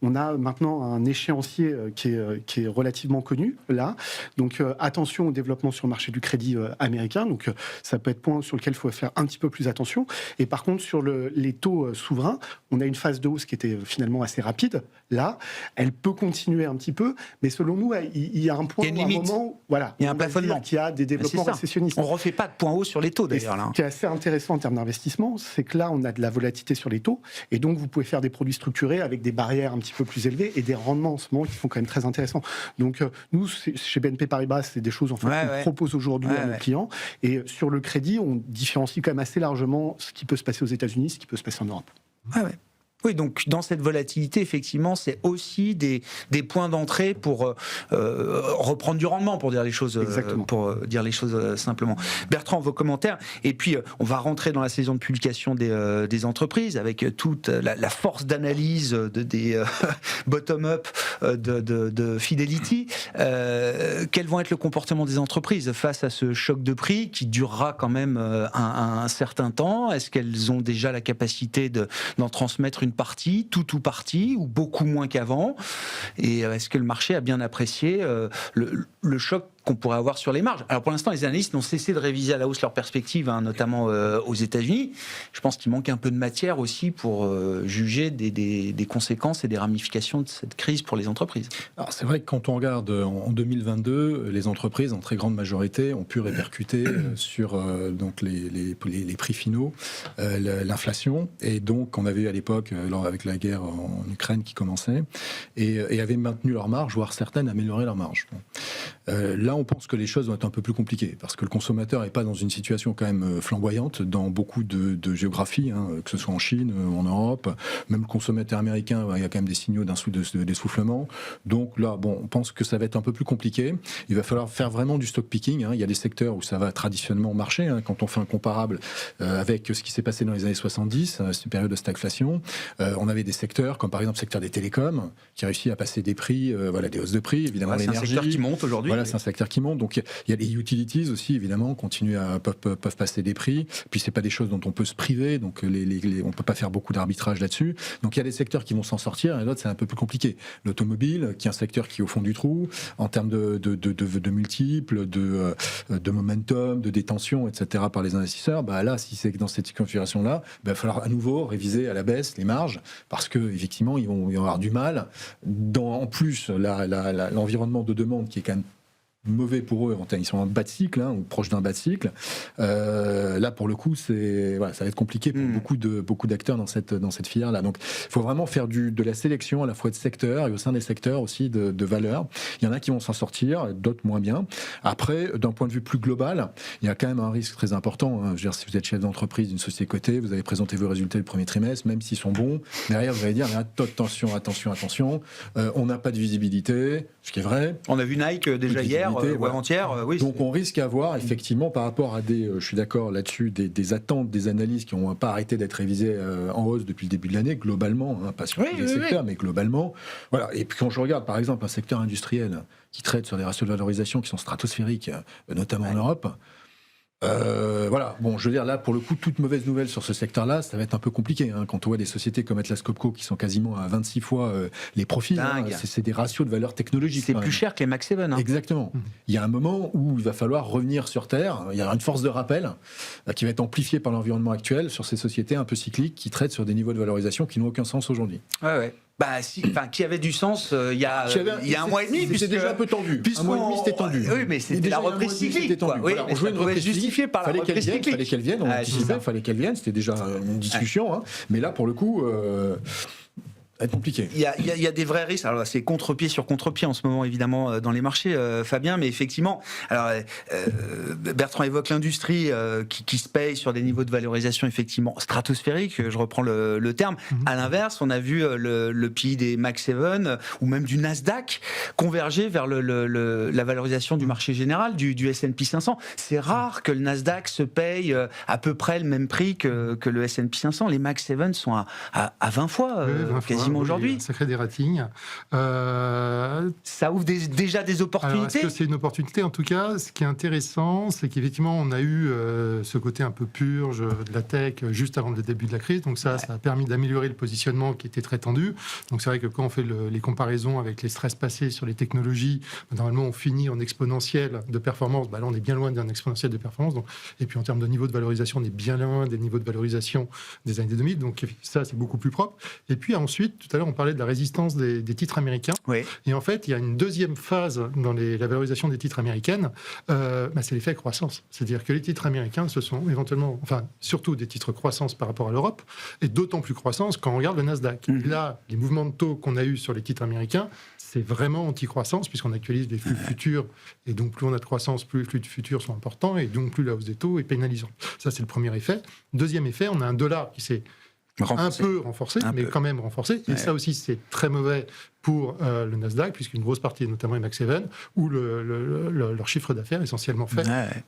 on a maintenant un échéancier qui est relativement connu, là. Donc, attention au développement sur le marché du crédit américain. Donc, ça peut être point sur lequel il faut faire un petit peu plus attention. Et par contre, sur les taux souverains, on a une phase de hausse qui était finalement assez rapide. Là, elle peut continuer un petit peu, mais selon nous, il y a un point, il y a une limite. Un moment, voilà, il y a un plafonnement. Qui a des développements récessionnistes. On ne refait pas de point haut sur les taux, d'ailleurs. Là. Ce qui est assez intéressant en termes d'investissement, c'est que là, on a de la volatilité sur les taux, et donc vous pouvez faire des produits structurés avec des barrières un petit peu plus élevées et des rendements en ce moment qui sont quand même très intéressants. Donc nous, chez BNP Paribas, c'est des choses en fait, qu'on propose aujourd'hui à nos clients. Et sur le crédit, on différencie quand même assez largement ce qui peut se passer aux États-Unis, ce qui peut se passer en Europe. Oui, donc dans cette volatilité, effectivement, c'est aussi des points d'entrée pour reprendre du rendement, pour dire les choses, simplement. Bertrand, vos commentaires. Et puis, on va rentrer dans la saison de publication des entreprises avec toute la force d'analyse des bottom-up de Fidelity. Quels vont être le comportement des entreprises face à ce choc de prix qui durera quand même un certain temps? Est-ce qu'elles ont déjà la capacité d'en transmettre une partie, tout ou partie, ou beaucoup moins qu'avant? Et est-ce que le marché a bien apprécié le choc qu'on pourrait avoir sur les marges? Alors pour l'instant, les analystes n'ont cessé de réviser à la hausse leurs perspectives, notamment aux États-Unis. Je pense qu'il manque un peu de matière aussi pour juger des conséquences et des ramifications de cette crise pour les entreprises. Alors c'est vrai que quand on regarde en 2022, les entreprises, en très grande majorité, ont pu répercuter sur donc les prix finaux, l'inflation, et donc on avait eu à l'époque, avec la guerre en Ukraine qui commençait, et avaient maintenu leurs marges, voire certaines amélioraient leurs marges. Là, on pense que les choses vont être un peu plus compliquées, parce que le consommateur n'est pas dans une situation quand même flamboyante dans beaucoup de géographies, que ce soit en Chine, en Europe, même le consommateur américain, il y a quand même des signaux d'essoufflement. Donc là, on pense que ça va être un peu plus compliqué. Il va falloir faire vraiment du stock picking. Il y a des secteurs où ça va traditionnellement marcher. Quand on fait un comparable avec ce qui s'est passé dans les années 70, cette période de stagflation, on avait des secteurs, comme par exemple le secteur des télécoms, qui a réussi à passer des prix, des hausses de prix, évidemment l'énergie. C'est un secteur qui monte aujourd'hui. Voilà, c'est un secteur qui monte. Donc il y a les utilities aussi, évidemment, peuvent passer des prix. Puis c'est pas des choses dont on peut se priver, donc on peut pas faire beaucoup d'arbitrage là-dessus. Donc il y a des secteurs qui vont s'en sortir, et d'autres c'est un peu plus compliqué. L'automobile, qui est un secteur qui est au fond du trou en termes de multiples, de momentum, de détention, etc. par les investisseurs. Là, si c'est dans cette configuration-là, il va falloir à nouveau réviser à la baisse les marges, parce que effectivement ils vont avoir du mal. En plus, l'environnement de demande qui est quand même mauvais pour eux, ils sont en bas de cycle, ou proche d'un bas de cycle. Là, pour le coup, ça va être compliqué pour beaucoup d'acteurs dans cette filière-là. Donc, il faut vraiment faire de la sélection à la fois de secteurs et au sein des secteurs aussi de valeurs. Il y en a qui vont s'en sortir, d'autres moins bien. Après, d'un point de vue plus global, il y a quand même un risque très important. Je veux dire, si vous êtes chef d'entreprise d'une société cotée, vous avez présenté vos résultats du premier trimestre, même s'ils sont bons, derrière, vous allez dire, mais attention, on n'a pas de visibilité, ce qui est vrai. On a vu Nike déjà hier l'actualité, ou voilà. avant-hier. Oui, Donc c'est- on risque à avoir effectivement par rapport à je suis d'accord là-dessus, des attentes, des analyses qui n'ont pas arrêté d'être révisées en hausse depuis le début de l'année, globalement, hein, pas sur Oui, tous les oui, secteurs, mais globalement. Voilà. Et puis quand je regarde par exemple un secteur industriel qui traite sur des ratios de valorisation qui sont stratosphériques, notamment en Europe, voilà, bon, je veux dire, là, pour le coup, toute mauvaise nouvelle sur ce secteur-là, ça va être un peu compliqué. Hein, quand on voit des sociétés comme Atlas Copco qui sont quasiment à 26 fois les profits, hein, Dingue. c'est des ratios de valeur technologique. c'est quand plus même. cher que les Max 7. Hein. Exactement. Il y a un moment où il va falloir revenir sur Terre. Il y a une force de rappel qui va être amplifiée par l'environnement actuel sur ces sociétés un peu cycliques qui traitent sur des niveaux de valorisation qui n'ont aucun sens aujourd'hui. Ouais. Bah, qui avait du sens il y a un mois et demi. C'était déjà un peu tendu. Un mois et demi, c'était tendu. Oui, mais c'était Déjà, la il y a un mois et reprise demi, cyclique. c'était tendu. Quoi. Oui, Voilà, mais on jouait ça une pouvait reprise être justifié par la fallait reprise cyclique. fallait qu'elle vienne, on Ouais, anticipait, c'est ça. fallait qu'elle vienne, c'était déjà une discussion. Hein. Mais là, pour le coup, ça va être compliqué. Il y a des vrais risques. Alors, c'est contre-pied sur contre-pied en ce moment, évidemment, dans les marchés, Fabien, mais effectivement, alors, Bertrand évoque l'industrie qui se paye sur des niveaux de valorisation effectivement stratosphériques, je reprends le terme. À l'inverse, on a vu le PI des Max 7 ou même du Nasdaq converger vers la valorisation du marché général, du S&P 500. C'est rare que le Nasdaq se paye à peu près le même prix que le S&P 500. Les Max 7 sont à 20 fois, 20 fois, quasiment aujourd'hui. Ça crée des ratings. Ça ouvre déjà des Alors, opportunités. est-ce que c'est une opportunité? En tout cas, ce qui est intéressant, c'est qu'effectivement, on a eu ce côté un peu purge de la tech juste avant le début de la crise. Donc ça a permis d'améliorer le positionnement qui était très tendu. Donc c'est vrai que quand on fait les comparaisons avec les stress passés sur les technologies, normalement, on finit en exponentiel de performance. Là, on est bien loin d'un exponentiel de performance. Donc, et puis en termes de niveau de valorisation, on est bien loin des niveaux de valorisation des années 2000. Donc ça, c'est beaucoup plus propre. Et puis ensuite, tout à l'heure, on parlait de la résistance des titres américains. Oui. Et en fait, il y a une deuxième phase dans la valorisation des titres américaines, c'est l'effet croissance. C'est-à-dire que les titres américains, ce sont éventuellement, enfin, surtout des titres croissance par rapport à l'Europe, et d'autant plus croissance quand on regarde le Nasdaq. Et là, les mouvements de taux qu'on a eus sur les titres américains, c'est vraiment anti-croissance, puisqu'on actualise les flux futurs, et donc plus on a de croissance, plus les flux futurs sont importants, et donc plus la hausse des taux est pénalisante. Ça, c'est le premier effet. Deuxième effet, on a un dollar qui s'est un peu renforcé, mais quand même renforcé. Et ça aussi, c'est très mauvais pour le Nasdaq, puisqu'une grosse partie, notamment les Max 7, où leur chiffre d'affaires est essentiellement fait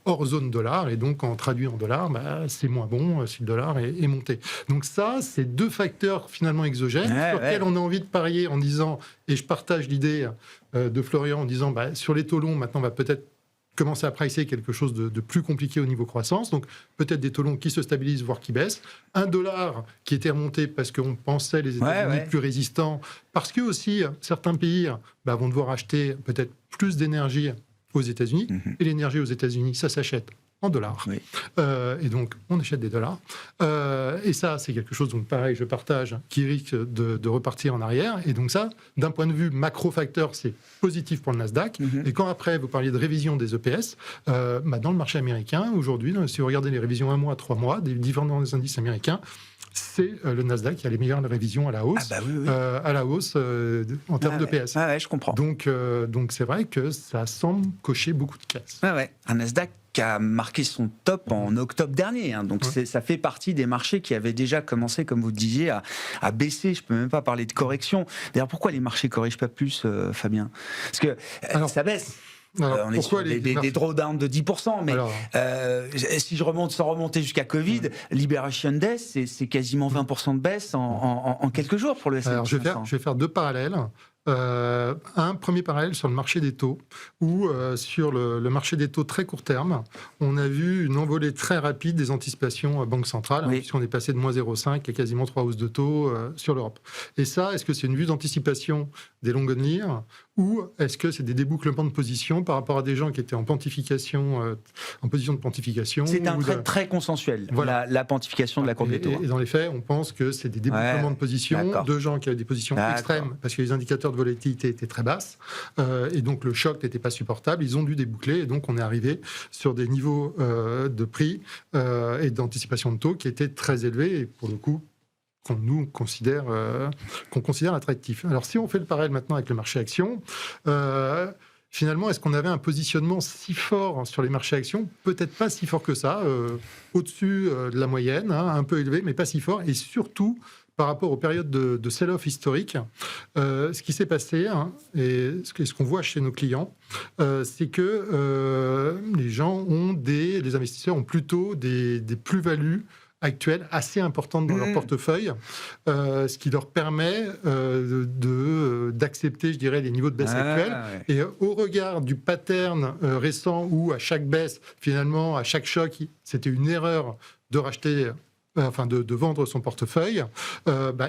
hors zone dollar. Et donc, quand on traduit en dollars, c'est moins bon si le dollar est monté. Donc ça, c'est deux facteurs finalement exogènes sur lesquels on a envie de parier en disant, et je partage l'idée de Florian en disant, sur les taux longs, maintenant, on va peut-être commencer à pricer quelque chose de plus compliqué au niveau croissance, donc peut-être des taux longs qui se stabilisent, voire qui baissent, un dollar qui était remonté parce qu'on pensait les États-Unis plus résistants, parce que aussi certains pays vont devoir acheter peut-être plus d'énergie aux États-Unis, et l'énergie aux États-Unis, ça s'achète en dollars. Oui. Et donc, on achète des dollars. Et ça, c'est quelque chose, donc pareil, je partage, qui risque de repartir en arrière. Et donc ça, d'un point de vue macro-facteur, c'est positif pour le Nasdaq. Et quand après, vous parliez de révision des EPS, dans le marché américain, aujourd'hui, si vous regardez les révisions 1 mois, 3 mois, des différents indices américains, c'est le Nasdaq qui a les meilleures révisions à la hausse, en termes d'EPS. Je comprends. Donc c'est vrai que ça semble cocher beaucoup de cases. Un Nasdaq qui a marqué son top en octobre dernier. Donc ça fait partie des marchés qui avaient déjà commencé, comme vous le disiez, à baisser. Je ne peux même pas parler de correction. D'ailleurs, pourquoi les marchés ne corrigent pas plus, Fabien? Parce que ça baisse. On est sur des drawdowns de 10%, mais si je remonte sans remonter jusqu'à Covid, Liberation Day, c'est quasiment 20% de baisse en quelques jours pour le S&P 500. Je vais faire deux parallèles. Un premier parallèle sur le marché des taux, où sur le marché des taux très court terme, on a vu une envolée très rapide des anticipations banque centrale, puisqu'on est passé de moins 0,5 à quasiment 3 hausses de taux sur l'Europe. Et ça, est-ce que c'est une vue d'anticipation des long only ou est-ce que c'est des débouclements de position par rapport à des gens qui étaient en pontification, en position de pontification? C'est un trait très consensuel, la pontification de la courbe des taux. Et dans les faits, on pense que c'est des débouclements de position de gens qui avaient des positions extrêmes parce que les indicateurs de volatilité étaient très basses et donc le choc n'était pas supportable. Ils ont dû déboucler et donc on est arrivé sur des niveaux de prix et d'anticipation de taux qui étaient très élevés et pour le coup qu'on considère attractif. Alors si on fait le parallèle maintenant avec le marché action, finalement, est-ce qu'on avait un positionnement si fort sur les marchés actions? Peut-être pas si fort que ça, au-dessus de la moyenne, un peu élevé, mais pas si fort, et surtout par rapport aux périodes de sell-off historiques, ce qui s'est passé, hein, et ce qu'on voit chez nos clients, c'est que les investisseurs ont plutôt des plus-values actuelles assez importantes dans leur portefeuille, ce qui leur permet d'accepter, je dirais, les niveaux de baisse actuels. Ouais. Et au regard du pattern récent où à chaque baisse, finalement, à chaque choc, c'était une erreur de racheter... de vendre son portefeuille,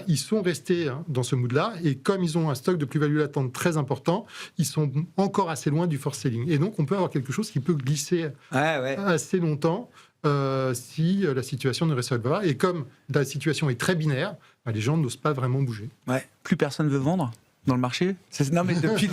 ils sont restés dans ce mood-là, et comme ils ont un stock de plus-value latente très important, ils sont encore assez loin du force selling. Et donc, on peut avoir quelque chose qui peut glisser assez longtemps si la situation ne résolve pas. Et comme la situation est très binaire, les gens n'osent pas vraiment bouger. Ouais. Plus personne veut vendre dans le marché ? Non, mais depuis...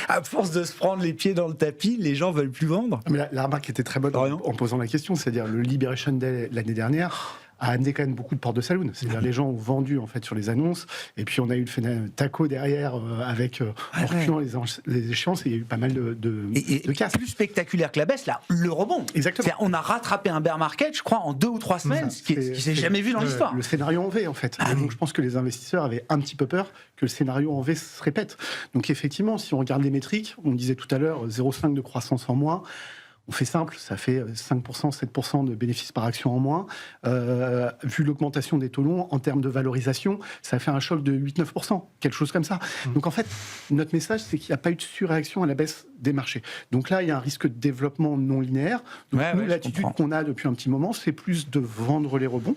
à force de se prendre les pieds dans le tapis, les gens veulent plus vendre. Mais la remarque était très bonne en posant la question, c'est-à-dire le Liberation Day l'année dernière a amené quand même beaucoup de portes de saloon. C'est-à-dire les gens ont vendu en fait sur les annonces, et puis on a eu le phénomène taco derrière avec en reculant les échéances, et il y a eu pas mal de casse. Plus spectaculaire que la baisse, là, le rebond. Exactement. On a rattrapé un bear market, je crois, en 2 ou 3 semaines, ce qui s'est jamais vu dans l'histoire. Le scénario en V, en fait. Donc je pense que les investisseurs avaient un petit peu peur que le scénario en V se répète. Donc effectivement, si on regarde les métriques, on disait tout à l'heure 0,5 de croissance en moins. On fait simple, ça fait 5%, 7% de bénéfices par action en moins. Vu l'augmentation des taux longs, en termes de valorisation, ça fait un choc de 8-9%, quelque chose comme ça. Donc en fait, notre message, c'est qu'il n'y a pas eu de surréaction à la baisse des marchés. Donc là, il y a un risque de développement non linéaire. Donc nous, l'attitude qu'on a depuis un petit moment, c'est plus de vendre les rebonds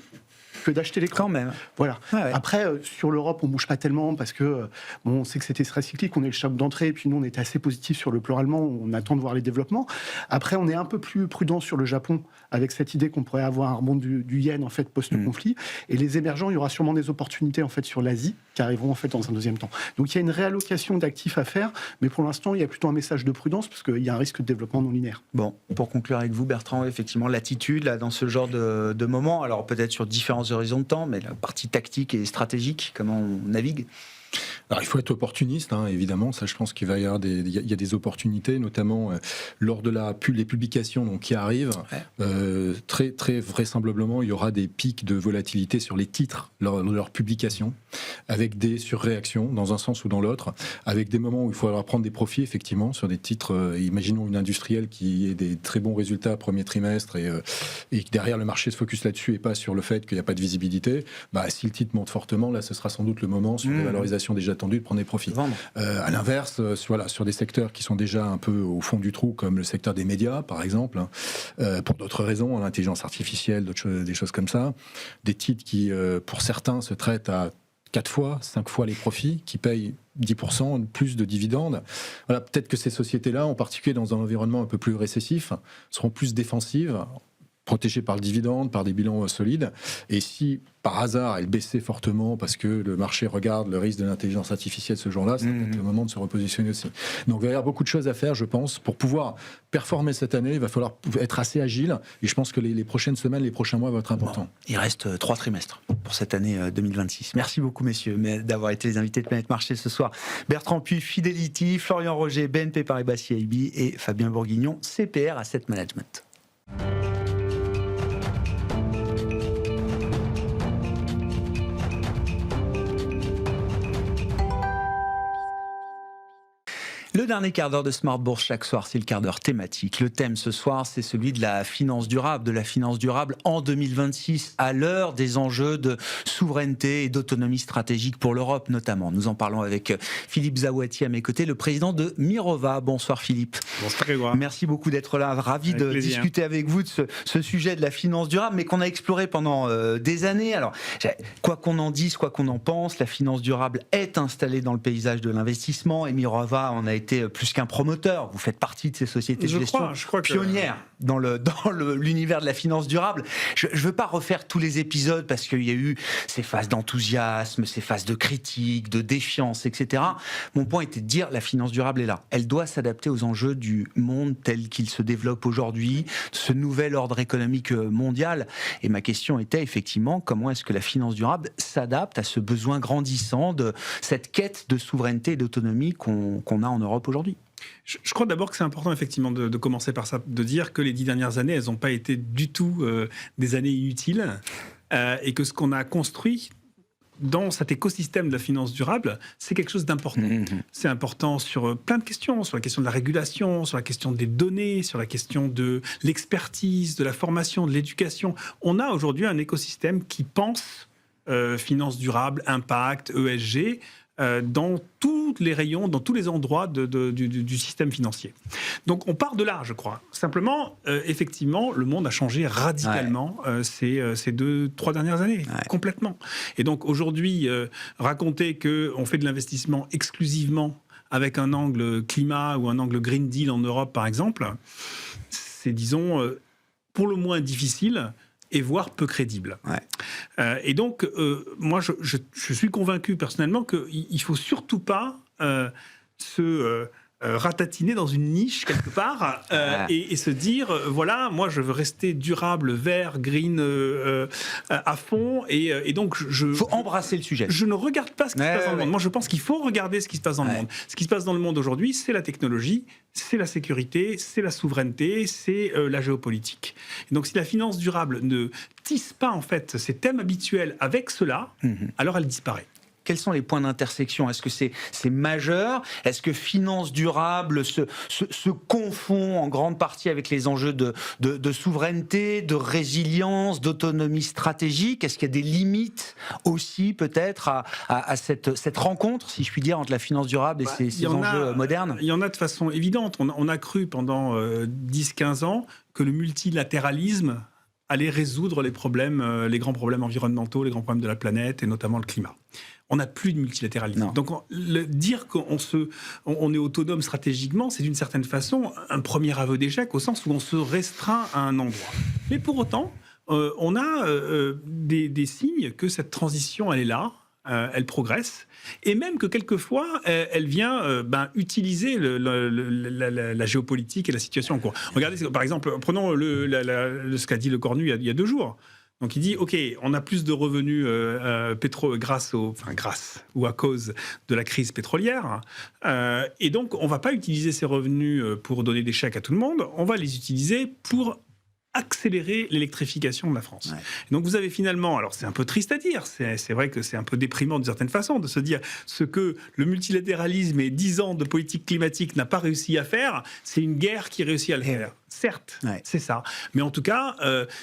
que d'acheter les crans. Quand même. Voilà. Après, sur l'Europe, on bouge pas tellement parce que on sait que c'était très cyclique, on est le choc d'entrée, et puis nous, on était assez positif sur le plan allemand, on attend de voir les développements. Après, on est un peu plus prudent sur le Japon, avec cette idée qu'on pourrait avoir un rebond du yen, en fait, post-conflit. Et les émergents, il y aura sûrement des opportunités, en fait, sur l'Asie, qui arriveront, en fait, dans un deuxième temps. Donc, il y a une réallocation d'actifs à faire, mais pour l'instant, il y a plutôt un message de prudence, parce qu'il y a un risque de développement non linéaire. Bon, pour conclure avec vous, Bertrand, effectivement, l'attitude, là, dans ce genre de moment, alors peut-être sur différents horizons de temps, mais la partie tactique et stratégique, comment on navigue ? Alors, il faut être opportuniste, évidemment. Ça, je pense qu'il va y avoir il y a des opportunités, notamment lors de les publications donc, qui arrivent. Très, très vraisemblablement, il y aura des pics de volatilité sur les titres lors de leur publication, avec des surréactions dans un sens ou dans l'autre, avec des moments où il faudra prendre des profits, effectivement, sur des titres. Imaginons une industrielle qui ait des très bons résultats premier trimestre et que derrière le marché se focus là-dessus et pas sur le fait qu'il n'y a pas de visibilité. Si le titre monte fortement, là, ce sera sans doute le moment sur les valorisations déjà tendues de prendre des profits. À l'inverse, sur des secteurs qui sont déjà un peu au fond du trou, comme le secteur des médias, par exemple, pour d'autres raisons, l'intelligence artificielle, des choses comme ça, des titres qui, pour certains, se traitent à 4 fois, 5 fois les profits, qui payent 10% plus de dividendes. Voilà, peut-être que ces sociétés-là, en particulier dans un environnement un peu plus récessif, seront plus défensives, protégées par le dividende, par des bilans solides. Et si, par hasard, elles baissaient fortement parce que le marché regarde le risque de l'intelligence artificielle ce jour-là, c'est peut-être le moment de se repositionner aussi. Donc il va y avoir beaucoup de choses à faire, je pense. Pour pouvoir performer cette année, il va falloir être assez agile. Et je pense que les prochaines semaines, les prochains mois vont être importants. Bon, il reste 3 trimestres pour cette année 2026. Merci beaucoup, messieurs, d'avoir été les invités de Planète Marché ce soir. Bertrand Puy, Fidelity, Florian Roger, BNP Paribas CIB et Fabien Bourguignon, CPR Asset Management. Le dernier quart d'heure de Smart Bourse chaque soir, c'est le quart d'heure thématique. Le thème ce soir, c'est celui de la finance durable, en 2026, à l'heure des enjeux de souveraineté et d'autonomie stratégique pour l'Europe notamment. Nous en parlons avec Philippe Zawati à mes côtés, le président de Mirova. Bonsoir Philippe. Bonsoir Grégoire. Merci beaucoup d'être là, ravi de discuter avec vous de ce sujet de la finance durable, mais qu'on a exploré pendant des années. Alors, quoi qu'on en dise, quoi qu'on en pense, la finance durable est installée dans le paysage de l'investissement et Mirova en a été plus qu'un promoteur. Vous faites partie de ces sociétés de gestion pionnières dans l'univers de la finance durable. Je ne veux pas refaire tous les épisodes parce qu'il y a eu ces phases d'enthousiasme, ces phases de critique, de défiance, etc. Mon point était de dire la finance durable est là. Elle doit s'adapter aux enjeux du monde tel qu'il se développe aujourd'hui, ce nouvel ordre économique mondial. Et ma question était effectivement comment est-ce que la finance durable s'adapte à ce besoin grandissant de cette quête de souveraineté et d'autonomie qu'on a en Europe aujourd'hui. Je crois d'abord que c'est important effectivement de commencer par ça, de dire que les 10 dernières années, elles n'ont pas été du tout des années inutiles et que ce qu'on a construit dans cet écosystème de la finance durable, c'est quelque chose d'important. C'est important sur plein de questions, sur la question de la régulation, sur la question des données, sur la question de l'expertise, de la formation, de l'éducation. On a aujourd'hui un écosystème qui pense finance durable, impact, ESG, dans tous les rayons, dans tous les endroits du système financier. Donc on part de là, je crois. Simplement, effectivement, le monde a changé radicalement ces 2-3 dernières années, complètement. Et donc aujourd'hui, raconter qu'on fait de l'investissement exclusivement avec un angle climat ou un angle Green Deal en Europe, par exemple, c'est, disons, pour le moins difficile et voire peu crédible. Et donc, moi, je suis convaincu personnellement qu'il ne faut surtout pas se ratatiner dans une niche quelque part et se dire, voilà, moi, je veux rester durable, vert, green à fond. Et donc, il faut embrasser le sujet. Je ne regarde pas ce qui se passe dans le monde. Moi, je pense qu'il faut regarder ce qui se passe dans le monde. Ce qui se passe dans le monde aujourd'hui, c'est la technologie, c'est la sécurité, c'est la souveraineté, c'est la géopolitique. Et donc, si la finance durable ne tisse pas, en fait, ses thèmes habituels avec cela, alors elle disparaît. Quels sont les points d'intersection? Est-ce que c'est majeur? Est-ce que finance durable se confond en grande partie avec les enjeux de souveraineté, de résilience, d'autonomie stratégique? Est-ce qu'il y a des limites aussi peut-être à cette rencontre, si je puis dire, entre la finance durable et ces enjeux modernes? Il y en a de façon évidente. On a cru pendant 10-15 ans que le multilatéralisme allait résoudre les grands problèmes environnementaux, les grands problèmes de la planète et notamment le climat. On n'a plus de multilatéralisme. Non. Donc, dire qu'on est autonome stratégiquement, c'est d'une certaine façon un premier aveu d'échec, au sens où on se restreint à un endroit. Mais pour autant, on a des signes que cette transition, elle est là, elle progresse, et même que quelquefois, elle vient utiliser la géopolitique et la situation en cours. Regardez, par exemple, prenons ce qu'a dit Le Cornu il y a 2 jours. Donc il dit, OK, on a plus de revenus grâce ou à cause de la crise pétrolière. Et donc, on ne va pas utiliser ces revenus pour donner des chèques à tout le monde. On va les utiliser pour accélérer l'électrification de la France. Ouais. Donc vous avez finalement, alors c'est un peu triste à dire, c'est vrai que c'est un peu déprimant d'une certaine façon de se dire ce que le multilatéralisme et 10 ans de politique climatique n'a pas réussi à faire, c'est une guerre qui réussit à le faire. Certes, c'est ça. Mais en tout cas,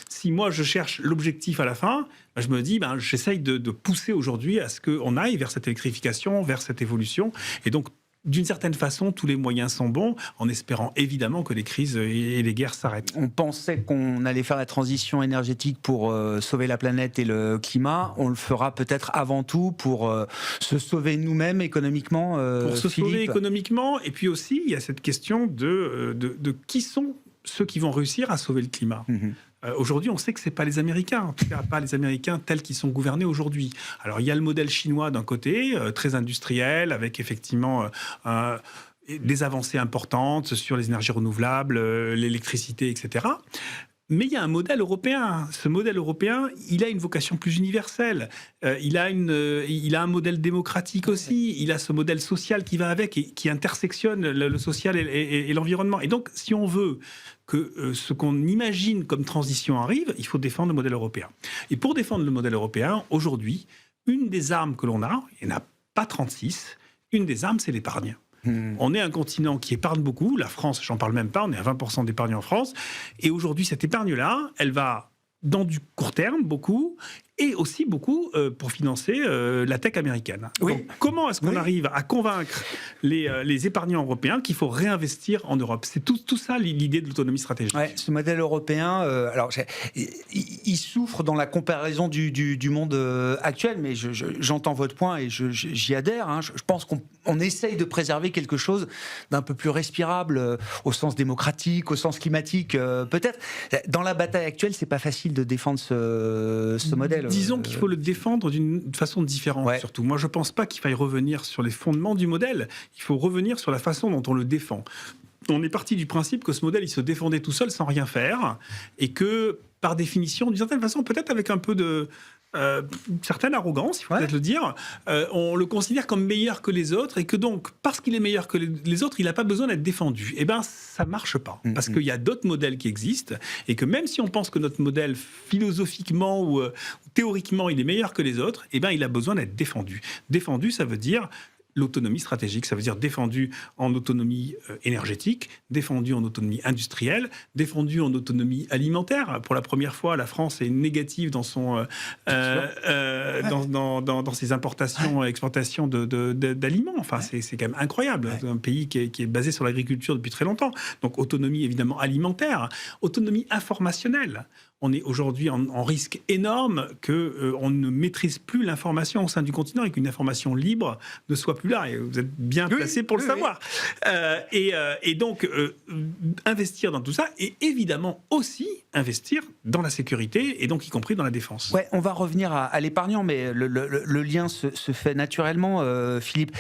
si moi je cherche l'objectif à la fin, je me dis, j'essaye de pousser aujourd'hui à ce qu'on aille vers cette électrification, vers cette évolution. Et donc, d'une certaine façon, tous les moyens sont bons, en espérant évidemment que les crises et les guerres s'arrêtent. On pensait qu'on allait faire la transition énergétique pour sauver la planète et le climat. On le fera peut-être avant tout pour se sauver nous-mêmes économiquement, pour se sauver économiquement, et puis aussi, il y a cette question de qui sont ceux qui vont réussir à sauver le climat. Aujourd'hui, on sait que ce n'est pas les Américains, en tout cas pas les Américains tels qu'ils sont gouvernés aujourd'hui. Alors, il y a le modèle chinois d'un côté, très industriel, avec effectivement des avancées importantes sur les énergies renouvelables, l'électricité, etc. Mais il y a un modèle européen. Ce modèle européen, il a une vocation plus universelle. Il a un modèle démocratique aussi. Il a ce modèle social qui va avec et qui intersectionne le social et l'environnement. Et donc, si on veut que ce qu'on imagine comme transition arrive, il faut défendre le modèle européen. Et pour défendre le modèle européen, aujourd'hui, une des armes que l'on a, il n'y en a pas 36, une des armes, c'est l'épargne. On est un continent qui épargne beaucoup. La France, j'en parle même pas, on est à 20% d'épargne en France. Et aujourd'hui, cette épargne-là, elle va dans du court terme, beaucoup, et aussi beaucoup pour financer la tech américaine. Oui. Donc, comment est-ce qu'on arrive à convaincre les épargnants européens qu'il faut réinvestir en Europe? C'est tout ça l'idée de l'autonomie stratégique. Ouais, ce modèle européen, il souffre dans la comparaison du monde actuel, mais j'entends votre point et j'y adhère. Hein. Je pense qu'on essaye de préserver quelque chose d'un peu plus respirable au sens démocratique, au sens climatique. Peut-être, dans la bataille actuelle, c'est pas facile de défendre ce modèle. Disons qu'il faut le défendre d'une façon différente, surtout. Moi, je ne pense pas qu'il faille revenir sur les fondements du modèle. Il faut revenir sur la façon dont on le défend. On est parti du principe que ce modèle, il se défendait tout seul sans rien faire, et que, par définition, d'une certaine façon, peut-être avec un peu de une certaine arrogance, il faut Ouais. peut-être le dire. On le considère comme meilleur que les autres et que donc, parce qu'il est meilleur que les autres, il n'a pas besoin d'être défendu. Eh bien, ça ne marche pas. Parce qu'il y a d'autres modèles qui existent et que même si on pense que notre modèle, philosophiquement ou théoriquement, il est meilleur que les autres, eh bien, il a besoin d'être défendu. Défendu, ça veut dire l'autonomie stratégique, ça veut dire défendu en autonomie énergétique, défendu en autonomie industrielle, défendu en autonomie alimentaire. Pour la première fois, la France est négative dans son dans ses importations et exportations d'aliments. Enfin, c'est quand même incroyable. C'est un pays qui est basé sur l'agriculture depuis très longtemps. Donc autonomie évidemment alimentaire, autonomie informationnelle. On est aujourd'hui en risque énorme qu'on ne maîtrise plus l'information au sein du continent et qu'une information libre ne soit plus là. Et vous êtes bien placé pour le savoir. Et donc, investir dans tout ça et évidemment aussi investir dans la sécurité et donc y compris dans la défense. Ouais, on va revenir à l'épargnant, mais le lien se fait naturellement, Philippe.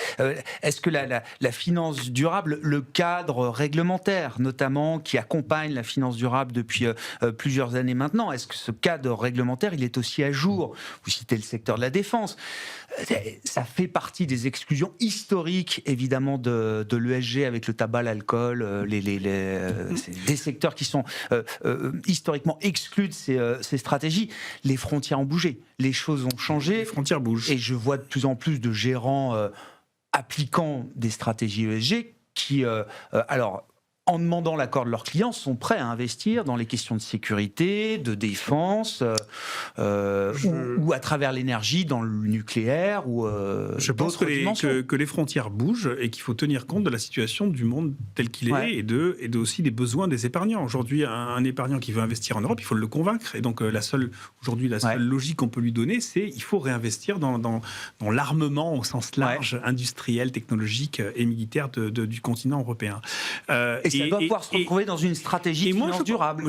Est-ce que la finance durable, le cadre réglementaire notamment, qui accompagne la finance durable depuis plusieurs années maintenant, est-ce que ce cadre réglementaire, il est aussi à jour? Vous citez le secteur de la défense. Ça fait partie des exclusions historiques, évidemment, de l'ESG avec le tabac, l'alcool, c'est des secteurs qui sont historiquement exclus de ces stratégies. Les frontières ont bougé, les choses ont changé. Les frontières bougent. Et je vois de plus en plus de gérants appliquant des stratégies ESG qui, alors, en demandant l'accord de leurs clients, sont prêts à investir dans les questions de sécurité, de défense, ou à travers l'énergie, dans le nucléaire, ou je pense que les frontières bougent et qu'il faut tenir compte de la situation du monde tel qu'il est et aussi des besoins des épargnants. Aujourd'hui, un épargnant qui veut investir en Europe, il faut le convaincre. Et donc, la seule logique qu'on peut lui donner, c'est il faut réinvestir dans l'armement au sens large, industriel, technologique et militaire du continent européen. Et ça doit pouvoir se retrouver dans une stratégie de finance durable.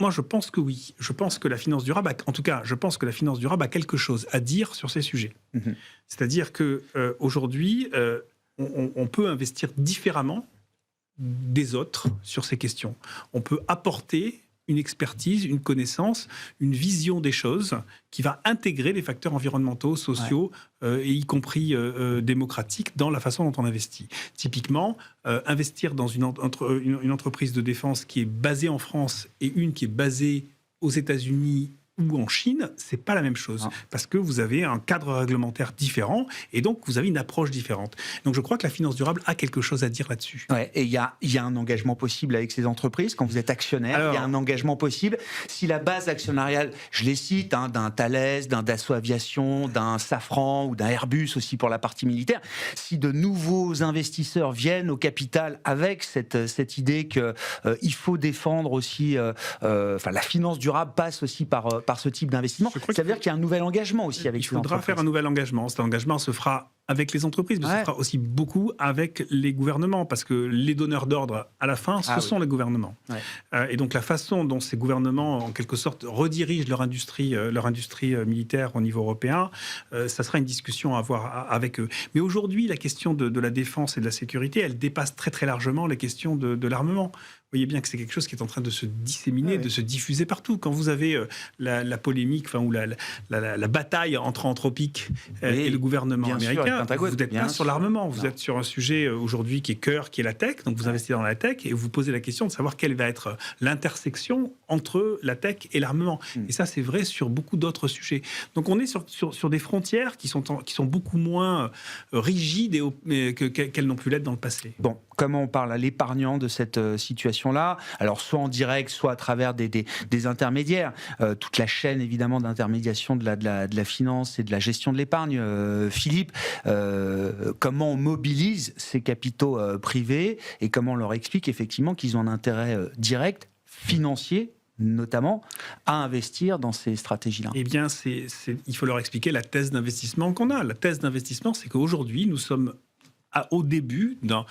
Moi, je pense que oui. Je pense que la finance durable, je pense que la finance durable a quelque chose à dire sur ces sujets. C'est-à-dire que aujourd'hui, on peut investir différemment des autres sur ces questions. On peut apporter une expertise, une connaissance, une vision des choses qui va intégrer les facteurs environnementaux, sociaux, et y compris démocratiques dans la façon dont on investit. Typiquement, investir dans une entreprise de défense qui est basée en France et une qui est basée aux États-Unis ou en Chine, c'est pas la même chose, parce que vous avez un cadre réglementaire différent et donc vous avez une approche différente. Donc je crois que la finance durable a quelque chose à dire là-dessus. Ouais, et il y a un engagement possible avec ces entreprises. Quand vous êtes actionnaire, il y a un engagement possible. Si la base actionnariale, je les cite, d'un Thales, d'un Dassault Aviation, d'un Safran ou d'un Airbus aussi pour la partie militaire, si de nouveaux investisseurs viennent au capital avec cette idée qu'il faut défendre aussi, la finance durable passe aussi par ce type d'investissement, ça veut dire qu'il y a un nouvel engagement aussi avec ces entreprises. Il faudra faire un nouvel engagement. Cet engagement se fera avec les entreprises, mais ce sera aussi beaucoup avec les gouvernements, parce que les donneurs d'ordre, à la fin, ce sont les gouvernements. Et donc la façon dont ces gouvernements, en quelque sorte, redirigent leur industrie militaire au niveau européen, ça sera une discussion à avoir avec eux. Mais aujourd'hui, la question de la défense et de la sécurité, elle dépasse très très largement les questions de l'armement. Vous voyez bien que c'est quelque chose qui est en train de se disséminer, de se diffuser partout. Quand vous avez la polémique, ou la bataille entre Anthropic et le gouvernement américain, vous n'êtes pas sur l'armement. Vous êtes sur un sujet aujourd'hui qui est cœur, qui est la tech. Donc vous investissez dans la tech et vous posez la question de savoir quelle va être l'intersection entre la tech et l'armement. Et ça, c'est vrai sur beaucoup d'autres sujets. Donc on est sur des frontières qui sont beaucoup moins rigides qu'elles n'ont pu l'être dans le passé. Bon, comment on parle à l'épargnant de cette situation-là? Alors, soit en direct, soit à travers des intermédiaires. Toute la chaîne, évidemment, d'intermédiation de la finance et de la gestion de l'épargne. Philippe, comment on mobilise ces capitaux privés et comment on leur explique effectivement qu'ils ont un intérêt direct, financier, notamment, à investir dans ces stratégies-là? Eh bien, il faut leur expliquer la thèse d'investissement qu'on a. La thèse d'investissement, c'est qu'aujourd'hui, nous sommes au début d'un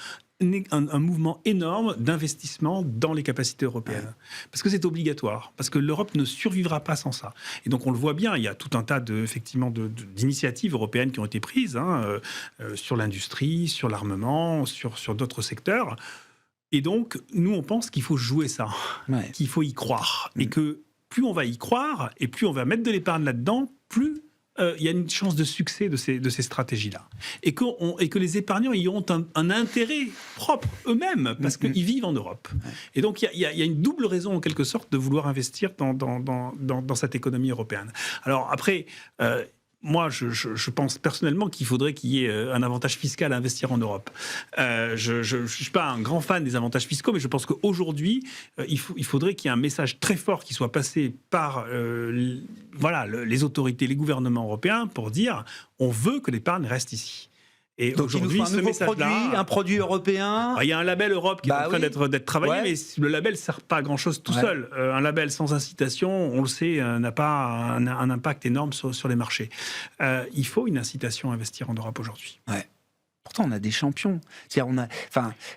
mouvement énorme d'investissement dans les capacités européennes. Parce que c'est obligatoire, parce que l'Europe ne survivra pas sans ça. Et donc on le voit bien, il y a tout un tas d'initiatives européennes qui ont été prises sur l'industrie, sur l'armement, sur d'autres secteurs. Et donc, nous, on pense qu'il faut jouer ça, qu'il faut y croire. Et que plus on va y croire, et plus on va mettre de l'épargne là-dedans, plus il y a une chance de succès de ces stratégies-là. Et que les épargnants y ont un intérêt propre eux-mêmes, parce qu'ils vivent en Europe. Et donc, il y a une double raison, en quelque sorte, de vouloir investir dans cette économie européenne. Alors, après... moi, je pense personnellement qu'il faudrait qu'il y ait un avantage fiscal à investir en Europe. Je ne suis pas un grand fan des avantages fiscaux, mais je pense qu'aujourd'hui, il faudrait qu'il y ait un message très fort qui soit passé par les autorités, les gouvernements européens pour dire on veut que l'épargne reste ici. Et donc, aujourd'hui, il nous faut un produit européen. Il y a un label Europe qui est en train d'être travaillé, mais le label ne sert pas à grand-chose tout seul. Un label sans incitation, on le sait, n'a pas un impact énorme sur les marchés. Il faut une incitation à investir en Europe aujourd'hui. Ouais. Pourtant, on a des champions. On a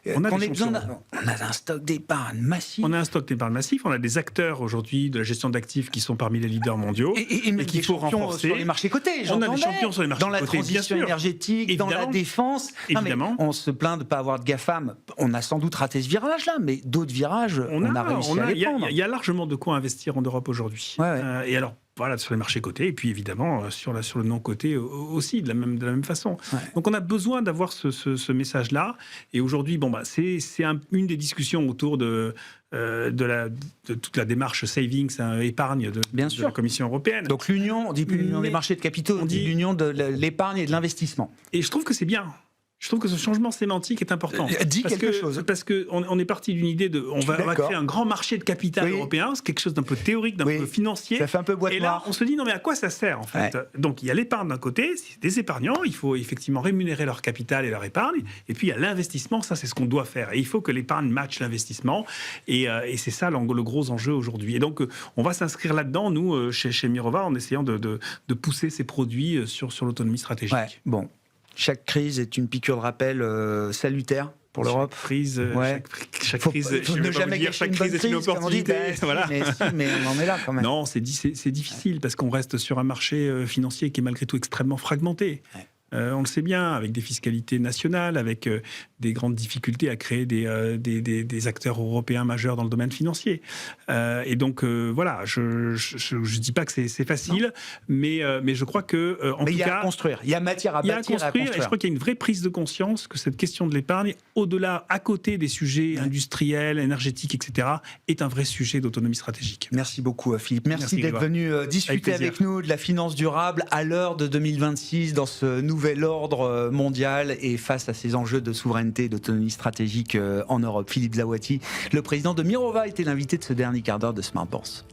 un stock d'épargne massif. On a un stock d'épargne massif. On a des acteurs aujourd'hui de la gestion d'actifs qui sont parmi les leaders mondiaux. Et même qu'il faut renforcer. Sur les marchés cotés. On a des champions sur les marchés cotés. Dans la transition énergétique, évidemment. dans la défense. Évidemment. On se plaint de ne pas avoir de GAFAM. On a sans doute raté ce virage-là, mais d'autres virages, on a réussi à les prendre. Il y a largement de quoi investir en Europe aujourd'hui. Et alors, voilà, sur les marchés cotés, et puis évidemment sur le non-coté aussi, de la même façon. Ouais. Donc on a besoin d'avoir ce message-là. Et aujourd'hui, c'est une des discussions autour de toute la démarche savings, épargne de la Commission européenne. Donc l'union, on dit plus l'union des marchés de capitaux, on dit l'union de l'épargne et de l'investissement. Et je trouve que c'est bien. Je trouve que ce changement sémantique est important. Dis quelque chose. Parce qu'on est parti d'une idée on va créer un grand marché de capital européen, c'est quelque chose d'un peu théorique, d'un peu financier. Ça fait un peu boîte noire. Et là, on se dit, non mais à quoi ça sert en fait ? Donc il y a l'épargne d'un côté, c'est des épargnants, il faut effectivement rémunérer leur capital et leur épargne, et puis il y a l'investissement, ça c'est ce qu'on doit faire. Et il faut que l'épargne matche l'investissement, et c'est ça le gros enjeu aujourd'hui. Et donc on va s'inscrire là-dedans, nous, chez Mirova, en essayant de pousser ces produits sur l'autonomie stratégique. Ouais, bon. Chaque crise est une piqûre de rappel salutaire pour l'Europe. Chaque crise, ne jamais gâcher une bonne crise, est une opportunité. Voilà. Mais on en est là quand même. Non, c'est difficile parce qu'on reste sur un marché financier qui est malgré tout extrêmement fragmenté. Ouais. On le sait bien, avec des fiscalités nationales, avec des grandes difficultés à créer des acteurs européens majeurs dans le domaine financier. Et donc, voilà, je ne dis pas que c'est facile, mais je crois que, en tout cas... il y a à construire, il y a matière à bâtir, à construire. Et je crois qu'il y a une vraie prise de conscience que cette question de l'épargne, au-delà, à côté des sujets industriels, énergétiques, etc., est un vrai sujet d'autonomie stratégique. Merci beaucoup, Philippe. Merci d'être venu discuter avec nous de la finance durable à l'heure de 2026 dans ce nouvel ordre mondial et face à ces enjeux de souveraineté et d'autonomie stratégique en Europe. Philippe Zawadi, le président de Mirova, était l'invité de ce dernier quart d'heure de Smart Bourse.